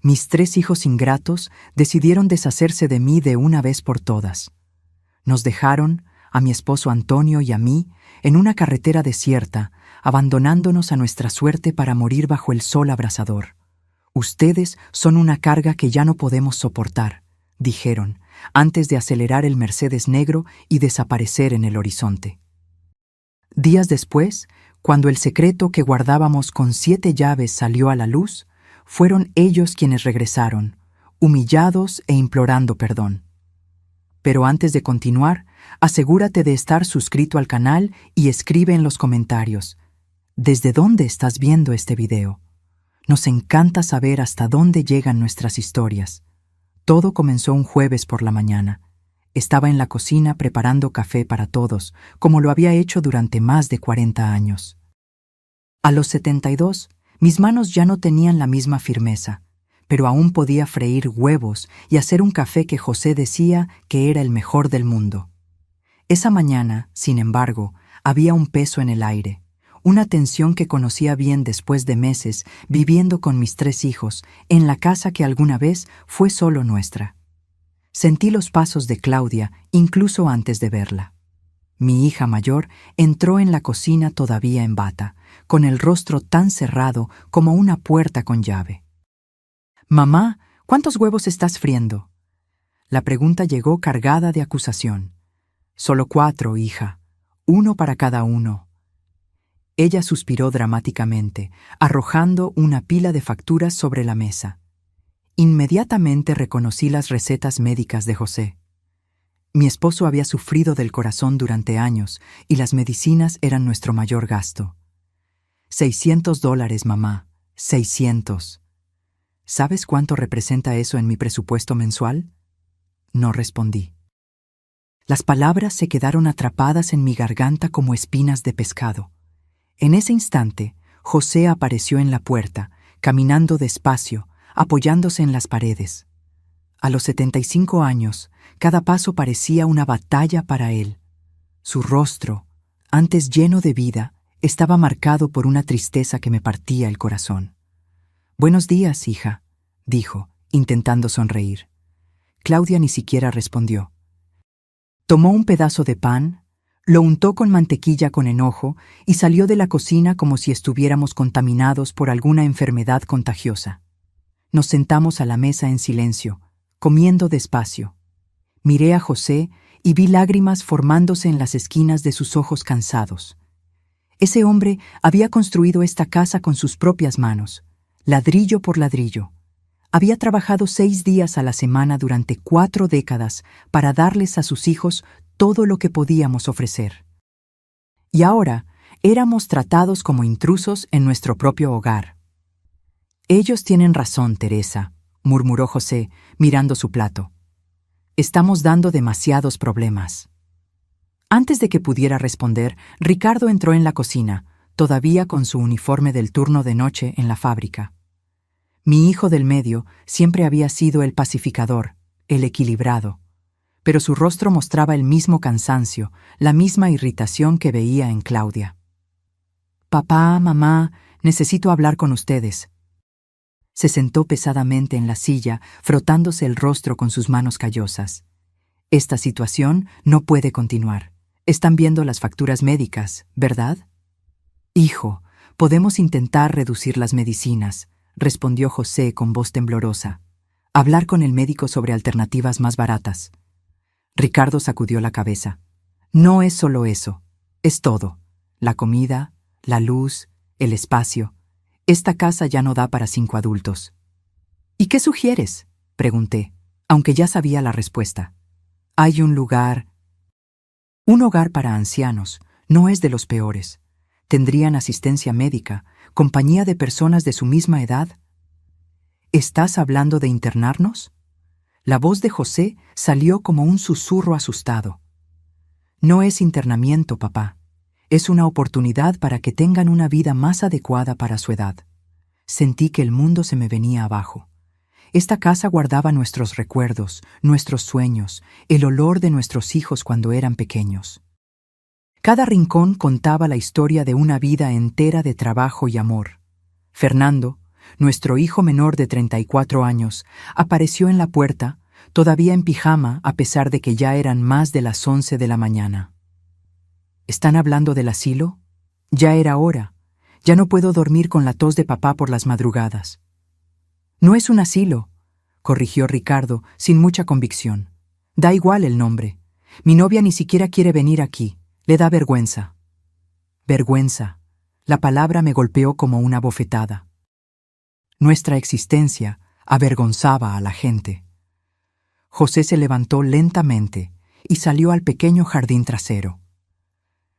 Mis 3 hijos ingratos decidieron deshacerse de mí de una vez por todas. Nos dejaron, a mi esposo Antonio y a mí, en una carretera desierta, abandonándonos a nuestra suerte para morir bajo el sol abrasador. Ustedes son una carga que ya no podemos soportar, dijeron, antes de acelerar el Mercedes negro y desaparecer en el horizonte. Días después, cuando el secreto que guardábamos con 7 llaves salió a la luz, fueron ellos quienes regresaron, humillados e implorando perdón. Pero antes de continuar, asegúrate de estar suscrito al canal y escribe en los comentarios, ¿desde dónde estás viendo este video? Nos encanta saber hasta dónde llegan nuestras historias. Todo comenzó un jueves por la mañana. Estaba en la cocina preparando café para todos, como lo había hecho durante más de 40 años. A los 72, mis manos ya no tenían la misma firmeza, pero aún podía freír huevos y hacer un café que José decía que era el mejor del mundo. Esa mañana, sin embargo, había un peso en el aire, una tensión que conocía bien después de meses viviendo con mis 3 hijos en la casa que alguna vez fue solo nuestra. Sentí los pasos de Claudia incluso antes de verla. Mi hija mayor entró en la cocina todavía en bata, con el rostro tan cerrado como una puerta con llave. «Mamá, ¿cuántos huevos estás friendo?» La pregunta llegó cargada de acusación. «Solo 4, hija. 1 para cada uno». Ella suspiró dramáticamente, arrojando una pila de facturas sobre la mesa. Inmediatamente reconocí las recetas médicas de José. Mi esposo había sufrido del corazón durante años y las medicinas eran nuestro mayor gasto. $600, mamá, 600. ¿Sabes cuánto representa eso en mi presupuesto mensual? No respondí. Las palabras se quedaron atrapadas en mi garganta como espinas de pescado. En ese instante, José apareció en la puerta, caminando despacio, apoyándose en las paredes. A los 75 años, cada paso parecía una batalla para él. Su rostro, antes lleno de vida, estaba marcado por una tristeza que me partía el corazón. «Buenos días, hija», dijo, intentando sonreír. Claudia ni siquiera respondió. Tomó un pedazo de pan, lo untó con mantequilla con enojo y salió de la cocina como si estuviéramos contaminados por alguna enfermedad contagiosa. Nos sentamos a la mesa en silencio, comiendo despacio. Miré a José y vi lágrimas formándose en las esquinas de sus ojos cansados. Ese hombre había construido esta casa con sus propias manos, ladrillo por ladrillo. Había trabajado 6 días a la semana durante 4 décadas para darles a sus hijos todo lo que podíamos ofrecer. Y ahora éramos tratados como intrusos en nuestro propio hogar. «Ellos tienen razón, Teresa», murmuró José, mirando su plato. «Estamos dando demasiados problemas». Antes de que pudiera responder, Ricardo entró en la cocina, todavía con su uniforme del turno de noche en la fábrica. Mi hijo del medio siempre había sido el pacificador, el equilibrado, pero su rostro mostraba el mismo cansancio, la misma irritación que veía en Claudia. «Papá, mamá, necesito hablar con ustedes». Se sentó pesadamente en la silla, frotándose el rostro con sus manos callosas. «Esta situación no puede continuar. Están viendo las facturas médicas, ¿verdad?» «Hijo, podemos intentar reducir las medicinas», respondió José con voz temblorosa. «Hablar con el médico sobre alternativas más baratas». Ricardo sacudió la cabeza. «No es solo eso, es todo. La comida, la luz, el espacio. Esta casa ya no da para 5 adultos». «¿Y qué sugieres?», pregunté, aunque ya sabía la respuesta. «Hay un lugar». «Un hogar para ancianos, no es de los peores. Tendrían asistencia médica, compañía de personas de su misma edad». «¿Estás hablando de internarnos?». La voz de José salió como un susurro asustado. «No es internamiento, papá. Es una oportunidad para que tengan una vida más adecuada para su edad». Sentí que el mundo se me venía abajo. Esta casa guardaba nuestros recuerdos, nuestros sueños, el olor de nuestros hijos cuando eran pequeños. Cada rincón contaba la historia de una vida entera de trabajo y amor. Fernando, Nuestro hijo menor de 34 años apareció en la puerta, todavía en pijama a pesar de que ya eran más de las 11 de la mañana. ¿Están hablando del asilo? Ya era hora. Ya no puedo dormir con la tos de papá por las madrugadas. No es un asilo, corrigió Ricardo sin mucha convicción. Da igual el nombre. Mi novia ni siquiera quiere venir aquí. Le da vergüenza. Vergüenza. La palabra me golpeó como una bofetada. Nuestra existencia avergonzaba a la gente. José se levantó lentamente y salió al pequeño jardín trasero.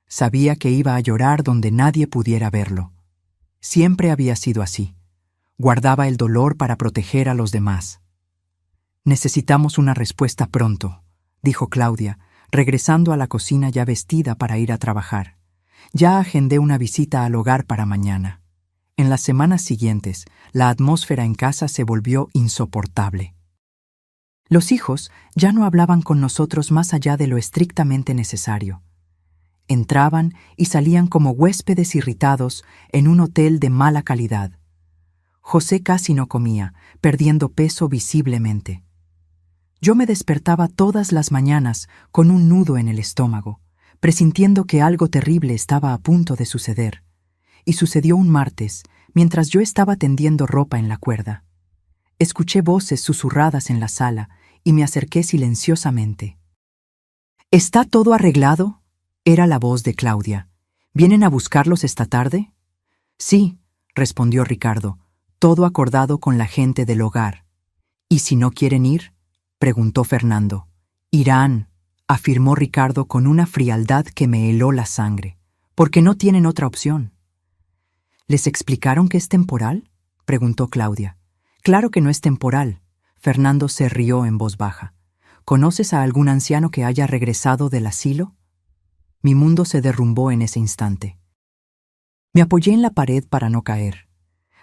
Sabía que iba a llorar donde nadie pudiera verlo. Siempre había sido así. Guardaba el dolor para proteger a los demás. Necesitamos una respuesta pronto, dijo Claudia, regresando a la cocina ya vestida para ir a trabajar. Ya agendé una visita al hogar para mañana. En las semanas siguientes, la atmósfera en casa se volvió insoportable. Los hijos ya no hablaban con nosotros más allá de lo estrictamente necesario. Entraban y salían como huéspedes irritados en un hotel de mala calidad. José casi no comía, perdiendo peso visiblemente. Yo me despertaba todas las mañanas con un nudo en el estómago, presintiendo que algo terrible estaba a punto de suceder. Y sucedió un martes, mientras yo estaba tendiendo ropa en la cuerda. Escuché voces susurradas en la sala y me acerqué silenciosamente. ¿Está todo arreglado? Era la voz de Claudia. ¿Vienen a buscarlos esta tarde? Sí, respondió Ricardo, todo acordado con la gente del hogar. ¿Y si no quieren ir? Preguntó Fernando. Irán, afirmó Ricardo con una frialdad que me heló la sangre, porque no tienen otra opción. ¿Les explicaron que es temporal? Preguntó Claudia. Claro que no es temporal. Fernando se rió en voz baja. ¿Conoces a algún anciano que haya regresado del asilo? Mi mundo se derrumbó en ese instante. Me apoyé en la pared para no caer.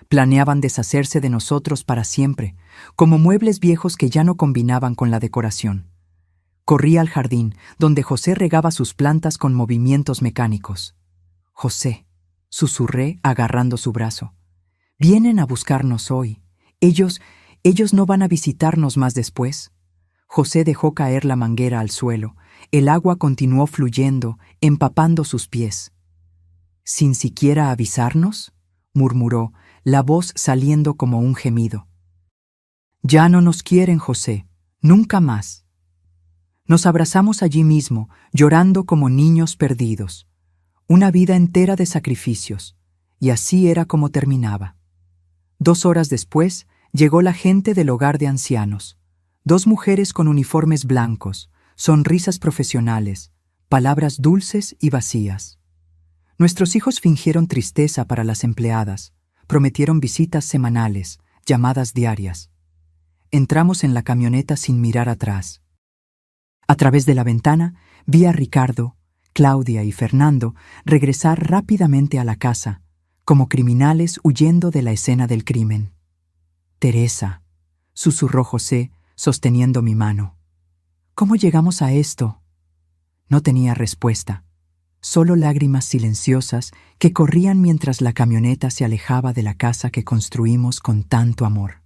Planeaban deshacerse de nosotros para siempre, como muebles viejos que ya no combinaban con la decoración. Corrí al jardín, donde José regaba sus plantas con movimientos mecánicos. José, susurré agarrando su brazo. Vienen a buscarnos hoy. Ellos no van a visitarnos más después. José dejó caer la manguera al suelo. El agua continuó fluyendo, empapando sus pies. ¿Sin siquiera avisarnos?, murmuró, la voz saliendo como un gemido. Ya no nos quieren, José, nunca más. Nos abrazamos allí mismo, llorando como niños perdidos. Una vida entera de sacrificios, y así era como terminaba. 2 horas después, llegó la gente del hogar de ancianos. 2 mujeres con uniformes blancos, sonrisas profesionales, palabras dulces y vacías. Nuestros hijos fingieron tristeza para las empleadas, prometieron visitas semanales, llamadas diarias. Entramos en la camioneta sin mirar atrás. A través de la ventana vi a Ricardo, Claudia y Fernando regresar rápidamente a la casa, como criminales huyendo de la escena del crimen. Teresa, susurró José, sosteniendo mi mano. ¿Cómo llegamos a esto? No tenía respuesta, solo lágrimas silenciosas que corrían mientras la camioneta se alejaba de la casa que construimos con tanto amor.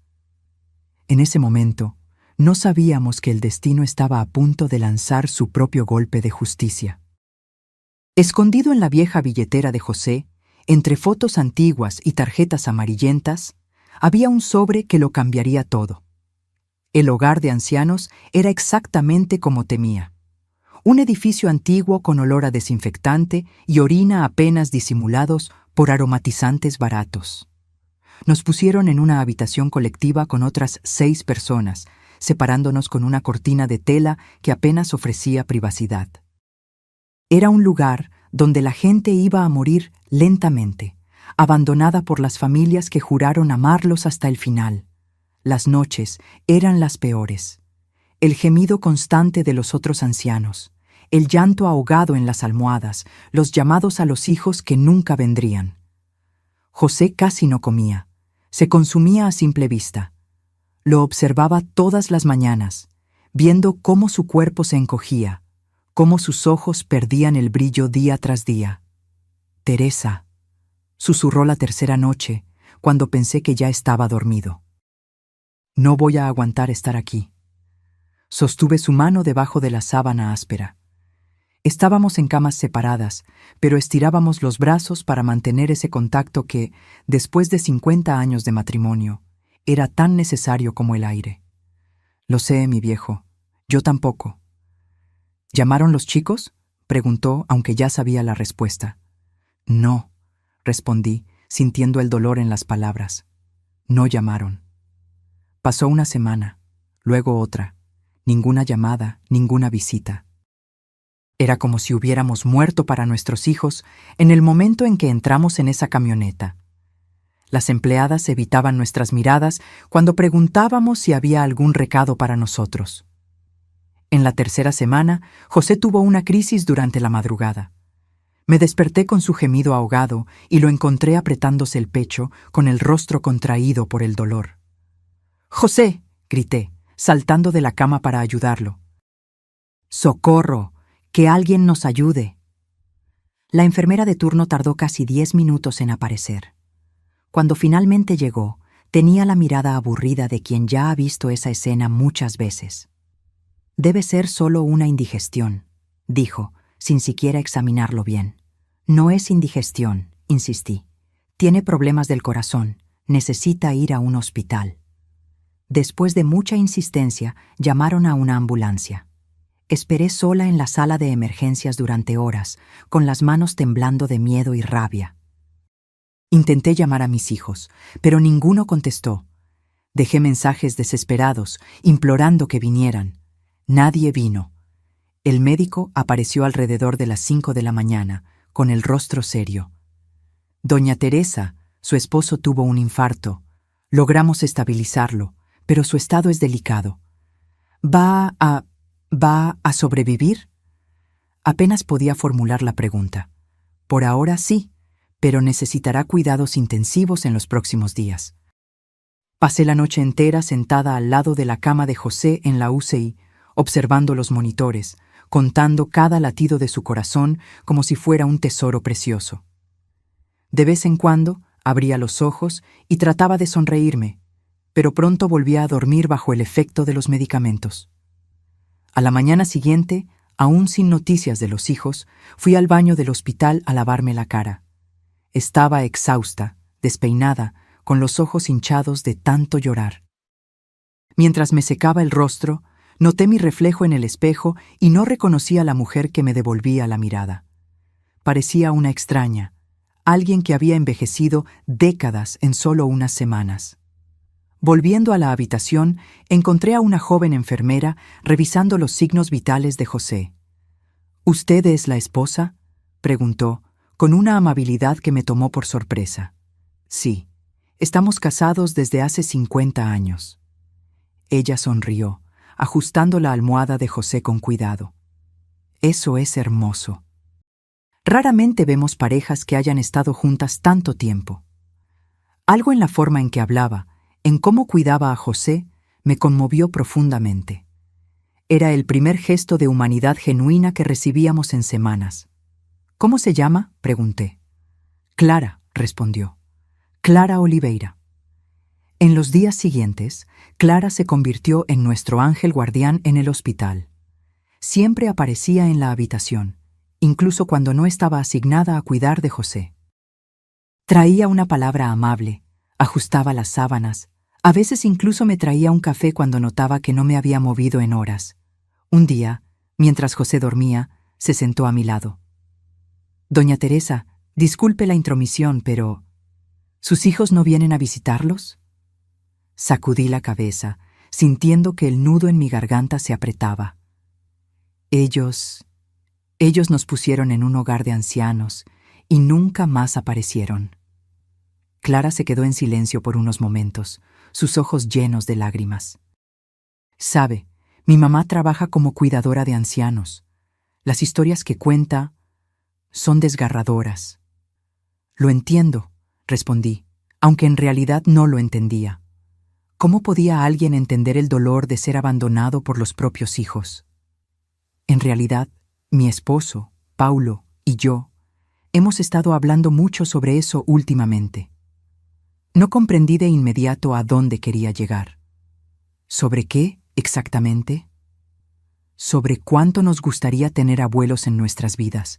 En ese momento, no sabíamos que el destino estaba a punto de lanzar su propio golpe de justicia. Escondido en la vieja billetera de José, entre fotos antiguas y tarjetas amarillentas, había un sobre que lo cambiaría todo. El hogar de ancianos era exactamente como temía. Un edificio antiguo con olor a desinfectante y orina apenas disimulados por aromatizantes baratos. Nos pusieron en una habitación colectiva con otras 6 personas, separándonos con una cortina de tela que apenas ofrecía privacidad. Era un lugar donde la gente iba a morir lentamente, abandonada por las familias que juraron amarlos hasta el final. Las noches eran las peores. El gemido constante de los otros ancianos, el llanto ahogado en las almohadas, los llamados a los hijos que nunca vendrían. José casi no comía, se consumía a simple vista. Lo observaba todas las mañanas, viendo cómo su cuerpo se encogía, cómo sus ojos perdían el brillo día tras día. Teresa, susurró la tercera noche, cuando pensé que ya estaba dormido. No voy a aguantar estar aquí. Sostuve su mano debajo de la sábana áspera. Estábamos en camas separadas, pero estirábamos los brazos para mantener ese contacto que, después de 50 años de matrimonio, era tan necesario como el aire. Lo sé, mi viejo. Yo tampoco. ¿Llamaron los chicos?, preguntó, aunque ya sabía la respuesta. No, respondí, sintiendo el dolor en las palabras. No llamaron. Pasó una semana, luego otra. Ninguna llamada, ninguna visita. Era como si hubiéramos muerto para nuestros hijos en el momento en que entramos en esa camioneta. Las empleadas evitaban nuestras miradas cuando preguntábamos si había algún recado para nosotros. En la tercera semana, José tuvo una crisis durante la madrugada. Me desperté con su gemido ahogado y lo encontré apretándose el pecho, con el rostro contraído por el dolor. «¡José!», grité, saltando de la cama para ayudarlo. «¡Socorro! ¡Que alguien nos ayude!». La enfermera de turno tardó casi 10 minutos en aparecer. Cuando finalmente llegó, tenía la mirada aburrida de quien ya ha visto esa escena muchas veces. «Debe ser solo una indigestión», dijo, sin siquiera examinarlo bien. «No es indigestión», insistí. «Tiene problemas del corazón. Necesita ir a un hospital». Después de mucha insistencia, llamaron a una ambulancia. Esperé sola en la sala de emergencias durante horas, con las manos temblando de miedo y rabia. Intenté llamar a mis hijos, pero ninguno contestó. Dejé mensajes desesperados, implorando que vinieran. Nadie vino. El médico apareció alrededor de las 5 de la mañana, con el rostro serio. Doña Teresa, su esposo, tuvo un infarto. Logramos estabilizarlo, pero su estado es delicado. ¿Va a sobrevivir? Apenas podía formular la pregunta. Por ahora sí, pero necesitará cuidados intensivos en los próximos días. Pasé la noche entera sentada al lado de la cama de José en la UCI, observando los monitores, contando cada latido de su corazón como si fuera un tesoro precioso. De vez en cuando abría los ojos y trataba de sonreírme, pero pronto volvía a dormir bajo el efecto de los medicamentos. A la mañana siguiente, aún sin noticias de los hijos, fui al baño del hospital a lavarme la cara. Estaba exhausta, despeinada, con los ojos hinchados de tanto llorar. Mientras me secaba el rostro, noté mi reflejo en el espejo y no reconocí a la mujer que me devolvía la mirada. Parecía una extraña, alguien que había envejecido décadas en solo unas semanas. Volviendo a la habitación, encontré a una joven enfermera revisando los signos vitales de José. «¿Usted es la esposa?», preguntó, con una amabilidad que me tomó por sorpresa. «Sí, estamos casados desde hace 50 años». Ella sonrió, ajustando la almohada de José con cuidado. «Eso es hermoso». Raramente vemos parejas que hayan estado juntas tanto tiempo. Algo en la forma en que hablaba, en cómo cuidaba a José, me conmovió profundamente. Era el primer gesto de humanidad genuina que recibíamos en semanas. «¿Cómo se llama?», pregunté. «Clara», respondió. «Clara Oliveira». En los días siguientes, Clara se convirtió en nuestro ángel guardián en el hospital. Siempre aparecía en la habitación, incluso cuando no estaba asignada a cuidar de José. Traía una palabra amable, ajustaba las sábanas, a veces incluso me traía un café cuando notaba que no me había movido en horas. Un día, mientras José dormía, se sentó a mi lado. «Doña Teresa, disculpe la intromisión, pero ¿sus hijos no vienen a visitarlos?». Sacudí la cabeza, sintiendo que el nudo en mi garganta se apretaba. Ellos nos pusieron en un hogar de ancianos y nunca más aparecieron». Clara se quedó en silencio por unos momentos, sus ojos llenos de lágrimas. «Sabe, mi mamá trabaja como cuidadora de ancianos. Las historias que cuenta son desgarradoras». «Lo entiendo», respondí, aunque en realidad no lo entendía. ¿Cómo podía alguien entender el dolor de ser abandonado por los propios hijos? En realidad, mi esposo, Paulo, y yo hemos estado hablando mucho sobre eso últimamente. No comprendí de inmediato a dónde quería llegar. ¿Sobre qué, exactamente? Sobre cuánto nos gustaría tener abuelos en nuestras vidas.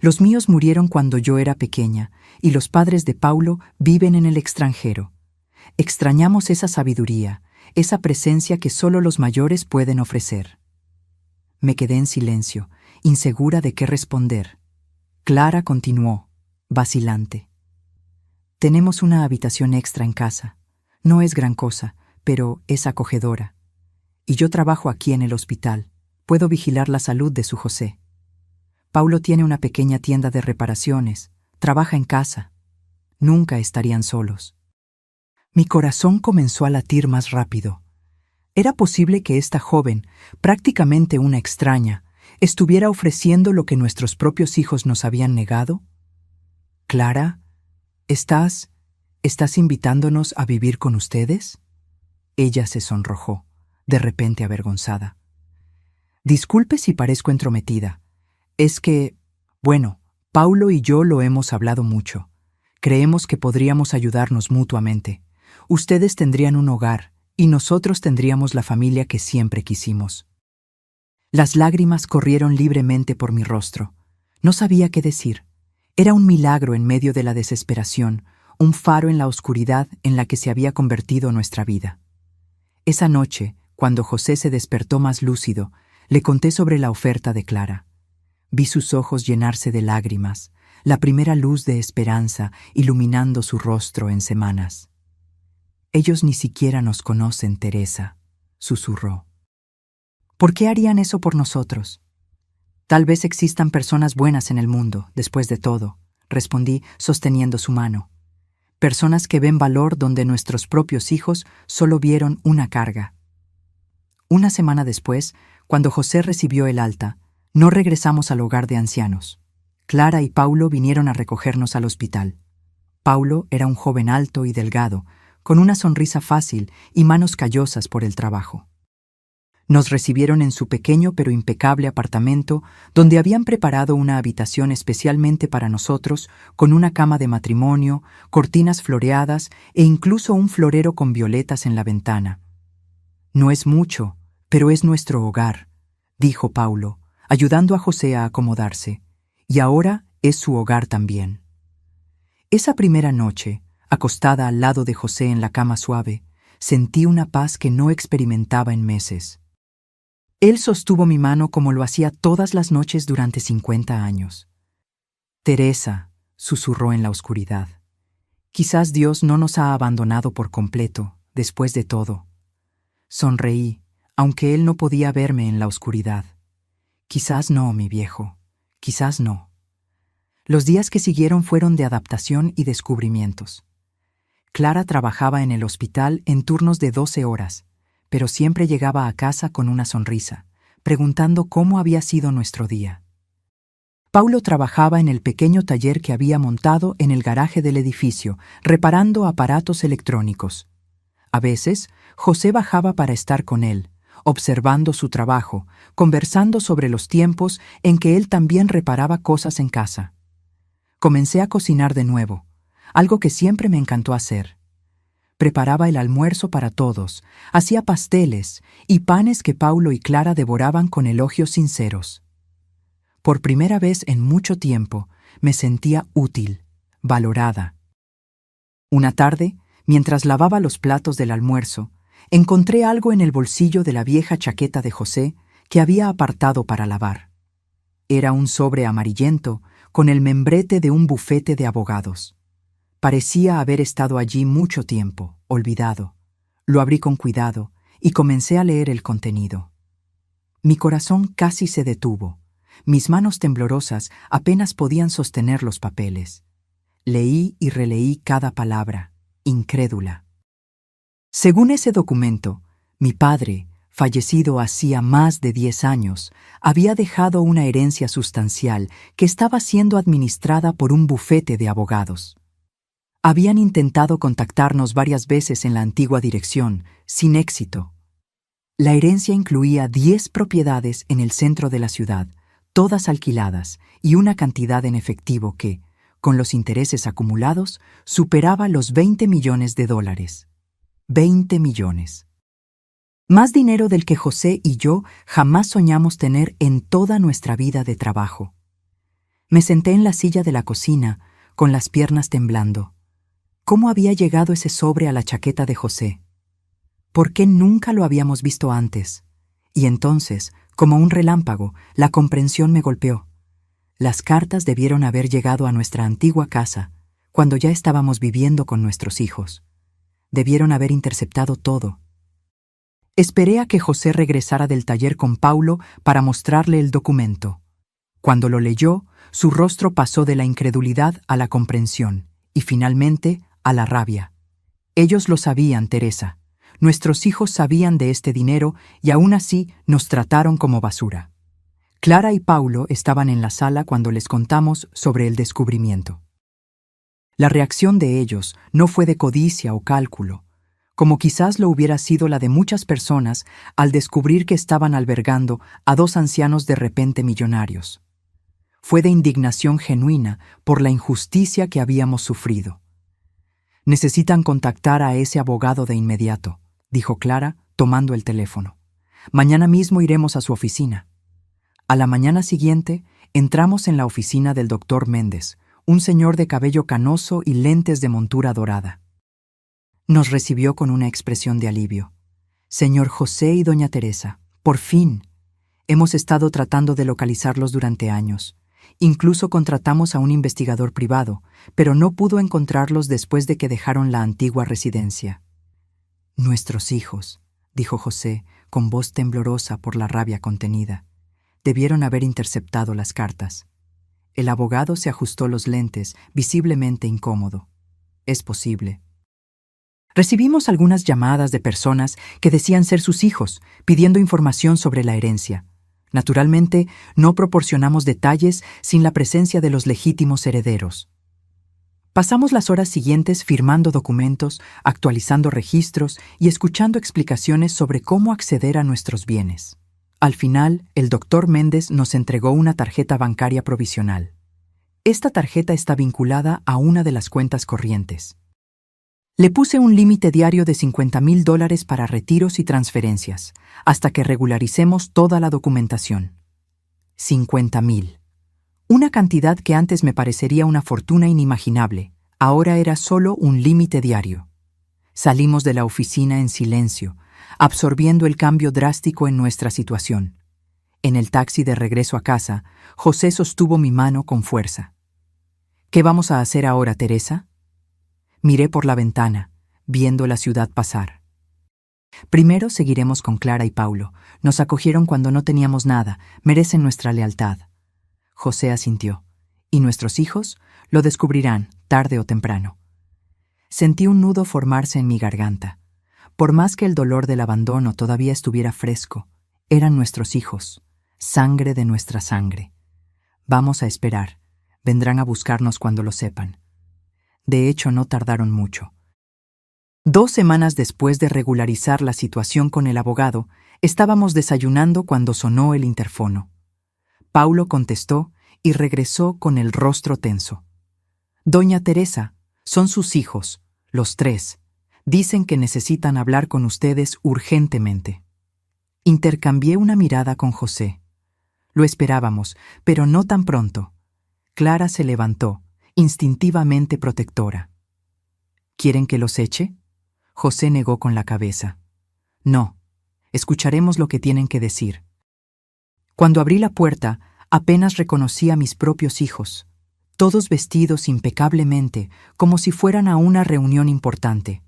Los míos murieron cuando yo era pequeña, y los padres de Paulo viven en el extranjero. Extrañamos esa sabiduría, esa presencia que solo los mayores pueden ofrecer. Me quedé en silencio, insegura de qué responder. Clara continuó, vacilante. Tenemos una habitación extra en casa. No es gran cosa, pero es acogedora. Y yo trabajo aquí en el hospital. Puedo vigilar la salud de su José. Paulo tiene una pequeña tienda de reparaciones. Trabaja en casa. Nunca estarían solos. Mi corazón comenzó a latir más rápido. ¿Era posible que esta joven, prácticamente una extraña, estuviera ofreciendo lo que nuestros propios hijos nos habían negado? Clara, ¿estás invitándonos a vivir con ustedes? Ella se sonrojó, de repente avergonzada. Disculpe si parezco entrometida. Es que, bueno, Paulo y yo lo hemos hablado mucho. Creemos que podríamos ayudarnos mutuamente. Ustedes tendrían un hogar y nosotros tendríamos la familia que siempre quisimos. Las lágrimas corrieron libremente por mi rostro. No sabía qué decir. Era un milagro en medio de la desesperación, un faro en la oscuridad en la que se había convertido nuestra vida. Esa noche, cuando José se despertó más lúcido, le conté sobre la oferta de Clara. Vi sus ojos llenarse de lágrimas, la primera luz de esperanza iluminando su rostro en semanas. Ellos ni siquiera nos conocen, Teresa, susurró. ¿Por qué harían eso por nosotros? Tal vez existan personas buenas en el mundo, después de todo, respondí sosteniendo su mano. Personas que ven valor donde nuestros propios hijos solo vieron una carga. Una semana después, cuando José recibió el alta, no regresamos al hogar de ancianos. Clara y Paulo vinieron a recogernos al hospital. Paulo era un joven alto y delgado, con una sonrisa fácil y manos callosas por el trabajo. Nos recibieron en su pequeño pero impecable apartamento, donde habían preparado una habitación especialmente para nosotros, con una cama de matrimonio, cortinas floreadas e incluso un florero con violetas en la ventana. No es mucho, pero es nuestro hogar, dijo Paulo, ayudando a José a acomodarse, y ahora es su hogar también. Esa primera noche, acostada al lado de José en la cama suave, sentí una paz que no experimentaba en meses. Él sostuvo mi mano como lo hacía todas las noches durante 50 años. Teresa, susurró en la oscuridad, quizás Dios no nos ha abandonado por completo, después de todo. Sonreí, aunque él no podía verme en la oscuridad. Quizás no, mi viejo, quizás no. Los días que siguieron fueron de adaptación y descubrimientos. Clara trabajaba en el hospital en turnos de 12 horas, pero siempre llegaba a casa con una sonrisa, preguntando cómo había sido nuestro día. Paulo trabajaba en el pequeño taller que había montado en el garaje del edificio, reparando aparatos electrónicos. A veces, José bajaba para estar con él, observando su trabajo, conversando sobre los tiempos en que él también reparaba cosas en casa. Comencé a cocinar de nuevo, algo que siempre me encantó hacer. Preparaba el almuerzo para todos, hacía pasteles y panes que Paulo y Clara devoraban con elogios sinceros. Por primera vez en mucho tiempo, me sentía útil, valorada. Una tarde, mientras lavaba los platos del almuerzo, encontré algo en el bolsillo de la vieja chaqueta de José que había apartado para lavar. Era un sobre amarillento con el membrete de un bufete de abogados. Parecía haber estado allí mucho tiempo, olvidado. Lo abrí con cuidado y comencé a leer el contenido. Mi corazón casi se detuvo. Mis manos temblorosas apenas podían sostener los papeles. Leí y releí cada palabra, incrédula. Según ese documento, mi padre, fallecido hacía más de 10 años, había dejado una herencia sustancial que estaba siendo administrada por un bufete de abogados. Habían intentado contactarnos varias veces en la antigua dirección, sin éxito. La herencia incluía 10 propiedades en el centro de la ciudad, todas alquiladas, y una cantidad en efectivo que, con los intereses acumulados, superaba los $20 millones. 20 millones. Más dinero del que José y yo jamás soñamos tener en toda nuestra vida de trabajo. Me senté en la silla de la cocina, con las piernas temblando. ¿Cómo había llegado ese sobre a la chaqueta de José? ¿Por qué nunca lo habíamos visto antes? Y entonces, como un relámpago, la comprensión me golpeó. Las cartas debieron haber llegado a nuestra antigua casa, cuando ya estábamos viviendo con nuestros hijos. Debieron haber interceptado todo. Esperé a que José regresara del taller con Paulo para mostrarle el documento. Cuando lo leyó, su rostro pasó de la incredulidad a la comprensión, y finalmente a la rabia. Ellos lo sabían, Teresa. Nuestros hijos sabían de este dinero y aún así nos trataron como basura. Clara y Paulo estaban en la sala cuando les contamos sobre el descubrimiento. La reacción de ellos no fue de codicia o cálculo, como quizás lo hubiera sido la de muchas personas al descubrir que estaban albergando a dos ancianos de repente millonarios. Fue de indignación genuina por la injusticia que habíamos sufrido. «Necesitan contactar a ese abogado de inmediato», dijo Clara, tomando el teléfono. «Mañana mismo iremos a su oficina». A la mañana siguiente, entramos en la oficina del doctor Méndez, un señor de cabello canoso y lentes de montura dorada. Nos recibió con una expresión de alivio. «Señor José y doña Teresa, por fin. Hemos estado tratando de localizarlos durante años. Incluso contratamos a un investigador privado, pero no pudo encontrarlos después de que dejaron la antigua residencia». «Nuestros hijos», dijo José, con voz temblorosa por la rabia contenida. «Debieron haber interceptado las cartas». El abogado se ajustó los lentes, visiblemente incómodo. «Es posible». Recibimos algunas llamadas de personas que decían ser sus hijos, pidiendo información sobre la herencia. Naturalmente, no proporcionamos detalles sin la presencia de los legítimos herederos. Pasamos las horas siguientes firmando documentos, actualizando registros y escuchando explicaciones sobre cómo acceder a nuestros bienes. Al final, el doctor Méndez nos entregó una tarjeta bancaria provisional. Esta tarjeta está vinculada a una de las cuentas corrientes. Le puse un límite diario de $50,000 para retiros y transferencias, hasta que regularicemos toda la documentación. 50,000. Una cantidad que antes me parecería una fortuna inimaginable, ahora era solo un límite diario. Salimos de la oficina en silencio, absorbiendo el cambio drástico en nuestra situación. En el taxi de regreso a casa, José sostuvo mi mano con fuerza. «¿Qué vamos a hacer ahora, Teresa?» Miré por la ventana, viendo la ciudad pasar. «Primero seguiremos con Clara y Paulo. Nos acogieron cuando no teníamos nada, merecen nuestra lealtad». José asintió. «Y nuestros hijos lo descubrirán, tarde o temprano». Sentí un nudo formarse en mi garganta. Por más que el dolor del abandono todavía estuviera fresco, eran nuestros hijos, sangre de nuestra sangre. Vamos a esperar. Vendrán a buscarnos cuando lo sepan. De hecho, no tardaron mucho. 2 semanas después de regularizar la situación con el abogado, estábamos desayunando cuando sonó el interfono. Paulo contestó y regresó con el rostro tenso. «Doña Teresa, son sus hijos, los 3. Dicen que necesitan hablar con ustedes urgentemente». Intercambié una mirada con José. Lo esperábamos, pero no tan pronto. Clara se levantó, instintivamente protectora. «¿Quieren que los eche?» José negó con la cabeza. «No, escucharemos lo que tienen que decir». Cuando abrí la puerta, apenas reconocí a mis propios hijos, todos vestidos impecablemente, como si fueran a una reunión importante.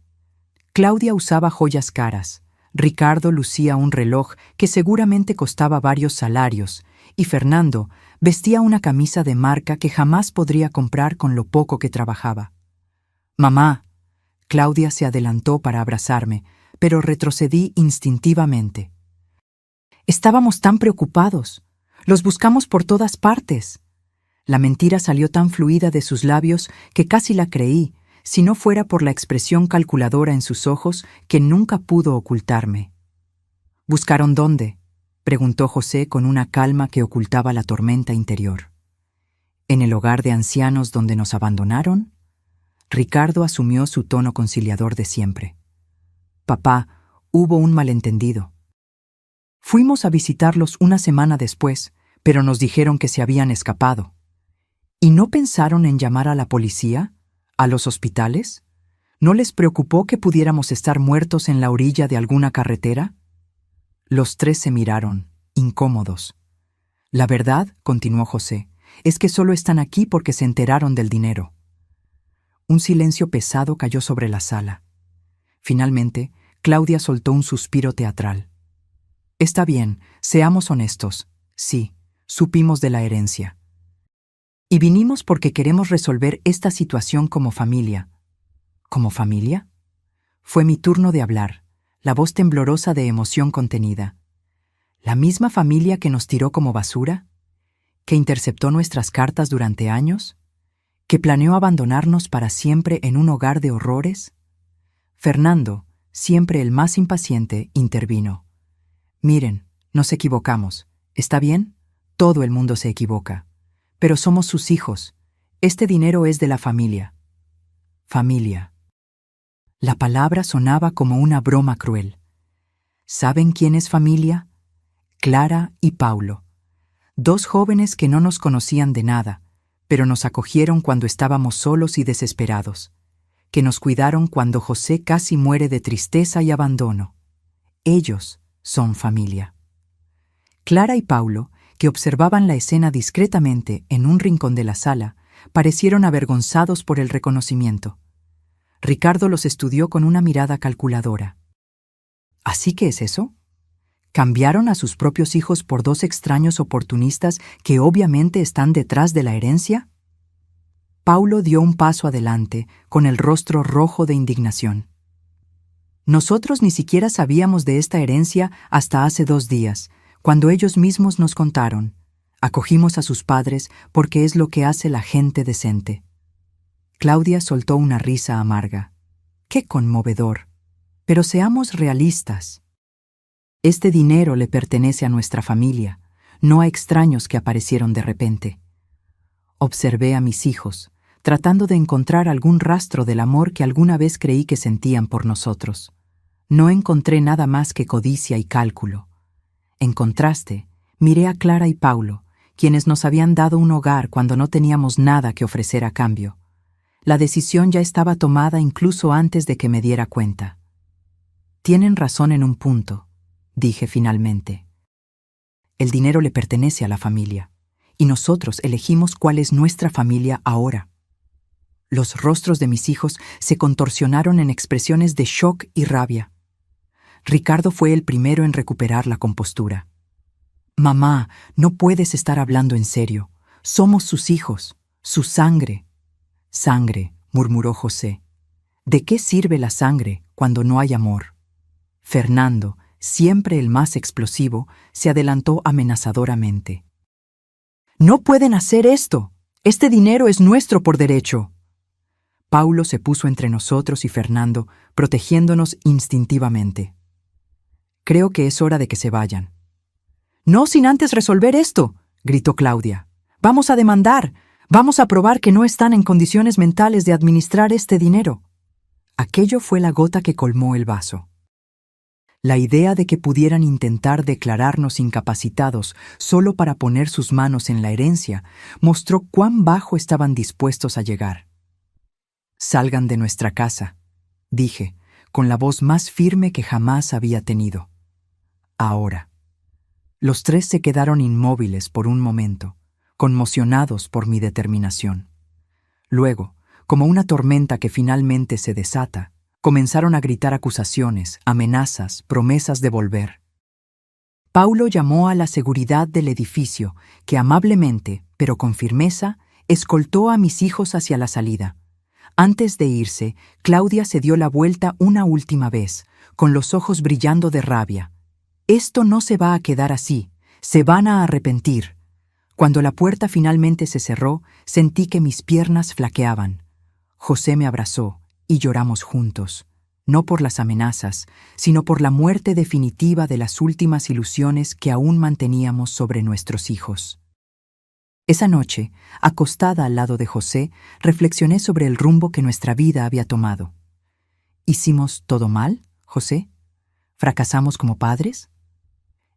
Claudia usaba joyas caras, Ricardo lucía un reloj que seguramente costaba varios salarios, y Fernando vestía una camisa de marca que jamás podría comprar con lo poco que trabajaba. «Mamá». Claudia se adelantó para abrazarme, pero retrocedí instintivamente. «Estábamos tan preocupados. Los buscamos por todas partes». La mentira salió tan fluida de sus labios que casi la creí, si no fuera por la expresión calculadora en sus ojos que nunca pudo ocultarme. «¿Buscaron dónde?», preguntó José con una calma que ocultaba la tormenta interior. ¿En el hogar de ancianos donde nos abandonaron? Ricardo asumió su tono conciliador de siempre. Papá, hubo un malentendido. Fuimos a visitarlos una semana después, pero nos dijeron que se habían escapado. ¿Y no pensaron en llamar a la policía? ¿A los hospitales? ¿No les preocupó que pudiéramos estar muertos en la orilla de alguna carretera? Los tres se miraron, incómodos. La verdad, continuó José, es que solo están aquí porque se enteraron del dinero. Un silencio pesado cayó sobre la sala. Finalmente, Claudia soltó un suspiro teatral. Está bien, seamos honestos. Sí, supimos de la herencia. Y vinimos porque queremos resolver esta situación como familia. ¿Como familia? Fue mi turno de hablar, la voz temblorosa de emoción contenida. ¿La misma familia que nos tiró como basura? ¿Que interceptó nuestras cartas durante años? ¿Que planeó abandonarnos para siempre en un hogar de horrores? Fernando, siempre el más impaciente, intervino. Miren, nos equivocamos. ¿Está bien? Todo el mundo se equivoca. Pero somos sus hijos. Este dinero es de la familia. Familia. La palabra sonaba como una broma cruel. ¿Saben quién es familia? Clara y Paulo. Dos jóvenes que no nos conocían de nada, pero nos acogieron cuando estábamos solos y desesperados, que nos cuidaron cuando José casi muere de tristeza y abandono. Ellos son familia. Clara y Paulo, que observaban la escena discretamente en un rincón de la sala, parecieron avergonzados por el reconocimiento. Ricardo los estudió con una mirada calculadora. ¿Así que es eso? ¿Cambiaron a sus propios hijos por dos extraños oportunistas que obviamente están detrás de la herencia? Paulo dio un paso adelante, con el rostro rojo de indignación. Nosotros ni siquiera sabíamos de esta herencia hasta hace 2 días, cuando ellos mismos nos contaron. Acogimos a sus padres porque es lo que hace la gente decente. Claudia soltó una risa amarga. ¡Qué conmovedor! Pero seamos realistas. Este dinero le pertenece a nuestra familia, no a extraños que aparecieron de repente. Observé a mis hijos, tratando de encontrar algún rastro del amor que alguna vez creí que sentían por nosotros. No encontré nada más que codicia y cálculo. En contraste, miré a Clara y Paulo, quienes nos habían dado un hogar cuando no teníamos nada que ofrecer a cambio. La decisión ya estaba tomada incluso antes de que me diera cuenta. Tienen razón en un punto, dije finalmente. El dinero le pertenece a la familia, y nosotros elegimos cuál es nuestra familia ahora. Los rostros de mis hijos se contorsionaron en expresiones de shock y rabia. Ricardo fue el primero en recuperar la compostura. Mamá, no puedes estar hablando en serio. Somos sus hijos, su sangre. Sangre, murmuró José. ¿De qué sirve la sangre cuando no hay amor? Fernando, siempre el más explosivo, se adelantó amenazadoramente. ¡No pueden hacer esto! ¡Este dinero es nuestro por derecho! Paulo se puso entre nosotros y Fernando, protegiéndonos instintivamente. Creo que es hora de que se vayan. No sin antes resolver esto, gritó Claudia. Vamos a demandar. Vamos a probar que no están en condiciones mentales de administrar este dinero. Aquello fue la gota que colmó el vaso. La idea de que pudieran intentar declararnos incapacitados solo para poner sus manos en la herencia mostró cuán bajo estaban dispuestos a llegar. Salgan de nuestra casa, dije, con la voz más firme que jamás había tenido. Ahora. Los tres se quedaron inmóviles por un momento, conmocionados por mi determinación. Luego, como una tormenta que finalmente se desata, comenzaron a gritar acusaciones, amenazas, promesas de volver. Paulo llamó a la seguridad del edificio, que amablemente, pero con firmeza, escoltó a mis hijos hacia la salida. Antes de irse, Claudia se dio la vuelta una última vez, con los ojos brillando de rabia. Esto no se va a quedar así, se van a arrepentir. Cuando la puerta finalmente se cerró, sentí que mis piernas flaqueaban. José me abrazó y lloramos juntos, no por las amenazas, sino por la muerte definitiva de las últimas ilusiones que aún manteníamos sobre nuestros hijos. Esa noche, acostada al lado de José, reflexioné sobre el rumbo que nuestra vida había tomado. ¿Hicimos todo mal, José? ¿Fracasamos como padres?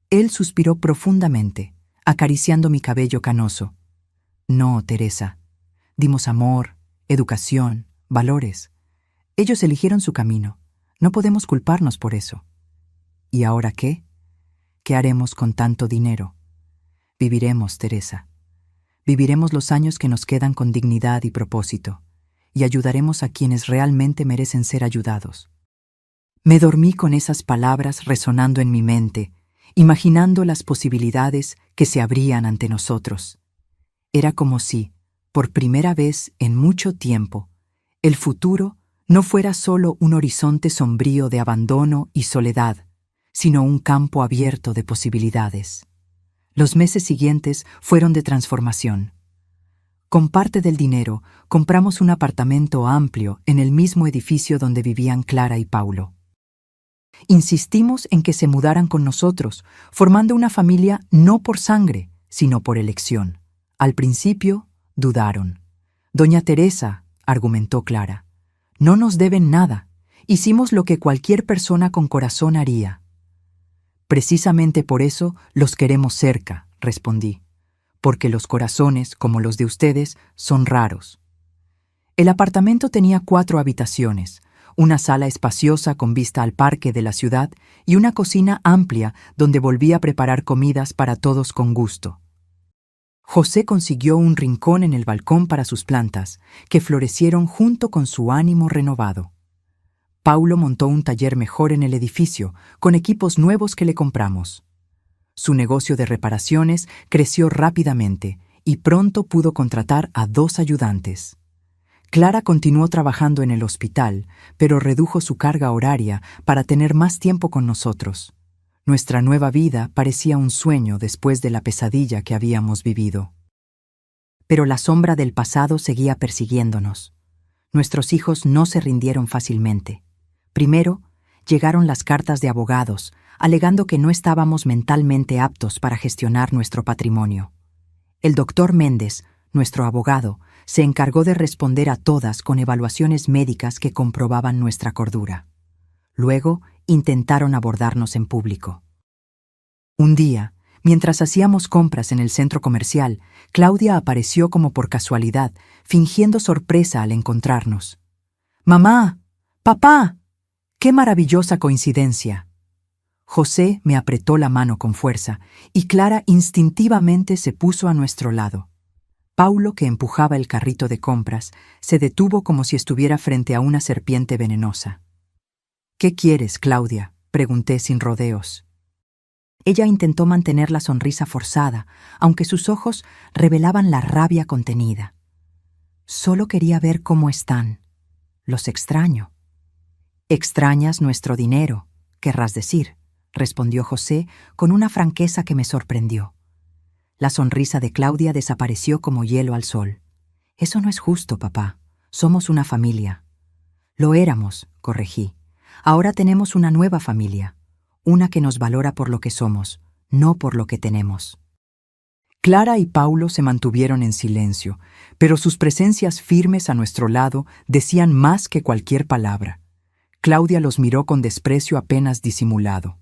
Él suspiró profundamente, acariciando mi cabello canoso. No, Teresa. Dimos amor, educación, valores. Ellos eligieron su camino. No podemos culparnos por eso. ¿Y ahora qué? ¿Qué haremos con tanto dinero? Viviremos, Teresa. Viviremos los años que nos quedan con dignidad y propósito, y ayudaremos a quienes realmente merecen ser ayudados. Me dormí con esas palabras resonando en mi mente, imaginando las posibilidades que se abrían ante nosotros. Era como si, por primera vez en mucho tiempo, el futuro no fuera solo un horizonte sombrío de abandono y soledad, sino un campo abierto de posibilidades. Los meses siguientes fueron de transformación. Con parte del dinero, compramos un apartamento amplio en el mismo edificio donde vivían Clara y Paulo. Insistimos en que se mudaran con nosotros, formando una familia no por sangre, sino por elección. Al principio, dudaron. Doña Teresa, argumentó Clara, no nos deben nada. Hicimos lo que cualquier persona con corazón haría. Precisamente por eso los queremos cerca, respondí, porque los corazones, como los de ustedes, son raros. El apartamento tenía 4 habitaciones, una sala espaciosa con vista al parque de la ciudad y una cocina amplia donde volví a preparar comidas para todos con gusto. José consiguió un rincón en el balcón para sus plantas, que florecieron junto con su ánimo renovado. Paulo montó un taller mejor en el edificio, con equipos nuevos que le compramos. Su negocio de reparaciones creció rápidamente y pronto pudo contratar a 2 ayudantes. Clara continuó trabajando en el hospital, pero redujo su carga horaria para tener más tiempo con nosotros. Nuestra nueva vida parecía un sueño después de la pesadilla que habíamos vivido. Pero la sombra del pasado seguía persiguiéndonos. Nuestros hijos no se rindieron fácilmente. Primero, llegaron las cartas de abogados, alegando que no estábamos mentalmente aptos para gestionar nuestro patrimonio. El doctor Méndez, nuestro abogado, se encargó de responder a todas con evaluaciones médicas que comprobaban nuestra cordura. Luego, intentaron abordarnos en público. Un día, mientras hacíamos compras en el centro comercial, Claudia apareció como por casualidad, fingiendo sorpresa al encontrarnos. «¡Mamá! ¡Papá! ¡Qué maravillosa coincidencia!». José me apretó la mano con fuerza y Clara instintivamente se puso a nuestro lado. Paulo, que empujaba el carrito de compras, se detuvo como si estuviera frente a una serpiente venenosa. «¿Qué quieres, Claudia?», pregunté sin rodeos. Ella intentó mantener la sonrisa forzada, aunque sus ojos revelaban la rabia contenida. «Solo quería ver cómo están. Los extraño». «Extrañas nuestro dinero, querrás decir», respondió José con una franqueza que me sorprendió. La sonrisa de Claudia desapareció como hielo al sol. «Eso no es justo, papá. Somos una familia». «Lo éramos», corregí. «Ahora tenemos una nueva familia, una que nos valora por lo que somos, no por lo que tenemos». Clara y Paulo se mantuvieron en silencio, pero sus presencias firmes a nuestro lado decían más que cualquier palabra. Claudia los miró con desprecio apenas disimulado.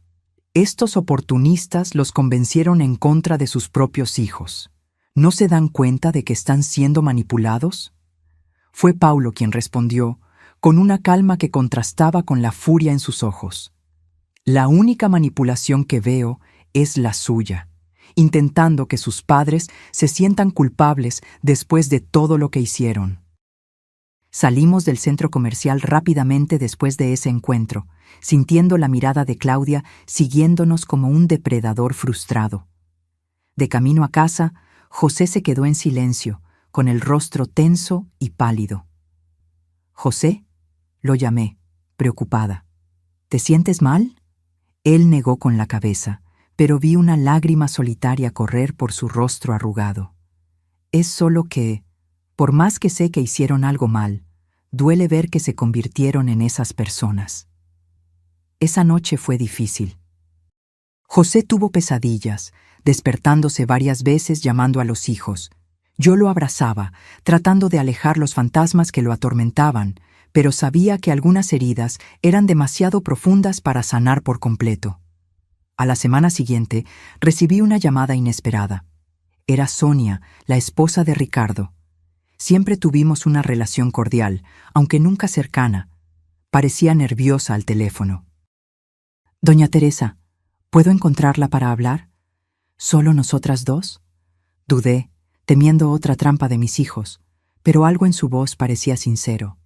Estos oportunistas los convencieron en contra de sus propios hijos. ¿No se dan cuenta de que están siendo manipulados? Fue Paulo quien respondió, con una calma que contrastaba con la furia en sus ojos. «La única manipulación que veo es la suya, intentando que sus padres se sientan culpables después de todo lo que hicieron». Salimos del centro comercial rápidamente después de ese encuentro, sintiendo la mirada de Claudia siguiéndonos como un depredador frustrado. De camino a casa, José se quedó en silencio, con el rostro tenso y pálido. «¿José?», lo llamé, preocupada. «¿Te sientes mal?». Él negó con la cabeza, pero vi una lágrima solitaria correr por su rostro arrugado. «Es solo que, por más que sé que hicieron algo mal, duele ver que se convirtieron en esas personas». Esa noche fue difícil. José tuvo pesadillas, despertándose varias veces llamando a los hijos. Yo lo abrazaba, tratando de alejar los fantasmas que lo atormentaban, pero sabía que algunas heridas eran demasiado profundas para sanar por completo. A la semana siguiente, recibí una llamada inesperada. Era Sonia, la esposa de Ricardo. Siempre tuvimos una relación cordial, aunque nunca cercana. Parecía nerviosa al teléfono. «Doña Teresa, ¿puedo encontrarla para hablar? ¿Solo nosotras dos?» Dudé, temiendo otra trampa de mis hijos, pero algo en su voz parecía sincero.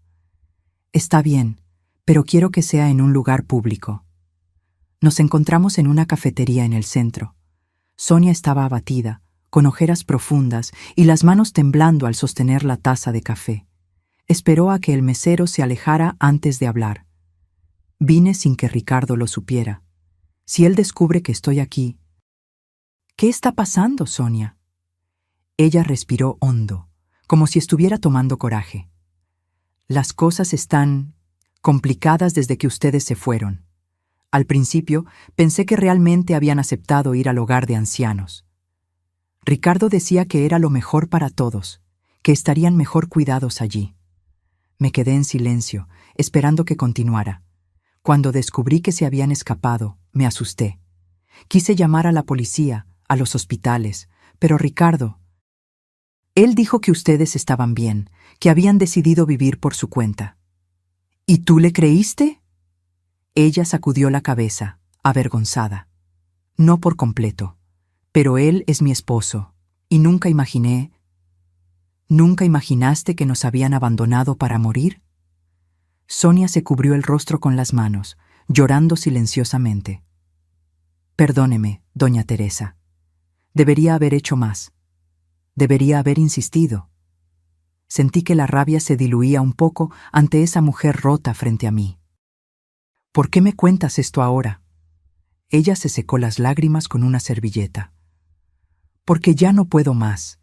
«Está bien, pero quiero que sea en un lugar público». Nos encontramos en una cafetería en el centro. Sonia estaba abatida, con ojeras profundas y las manos temblando al sostener la taza de café. Esperó a que el mesero se alejara antes de hablar. Vine sin que Ricardo lo supiera. Si él descubre que estoy aquí... «¿Qué está pasando, Sonia?» Ella respiró hondo, como si estuviera tomando coraje. «Las cosas están complicadas desde que ustedes se fueron. Al principio pensé que realmente habían aceptado ir al hogar de ancianos. Ricardo decía que era lo mejor para todos, que estarían mejor cuidados allí». Me quedé en silencio, esperando que continuara. Cuando descubrí que se habían escapado, me asusté. Quise llamar a la policía, a los hospitales, pero Ricardo... Él dijo que ustedes estaban bien, que habían decidido vivir por su cuenta. ¿Y tú le creíste? Ella sacudió la cabeza, avergonzada. No por completo, pero él es mi esposo, y nunca imaginé... ¿Nunca imaginaste que nos habían abandonado para morir? Sonia se cubrió el rostro con las manos, llorando silenciosamente. Perdóneme, doña Teresa. Debería haber hecho más. Debería haber insistido. Sentí que la rabia se diluía un poco ante esa mujer rota frente a mí. ¿Por qué me cuentas esto ahora? Ella se secó las lágrimas con una servilleta. Porque ya no puedo más.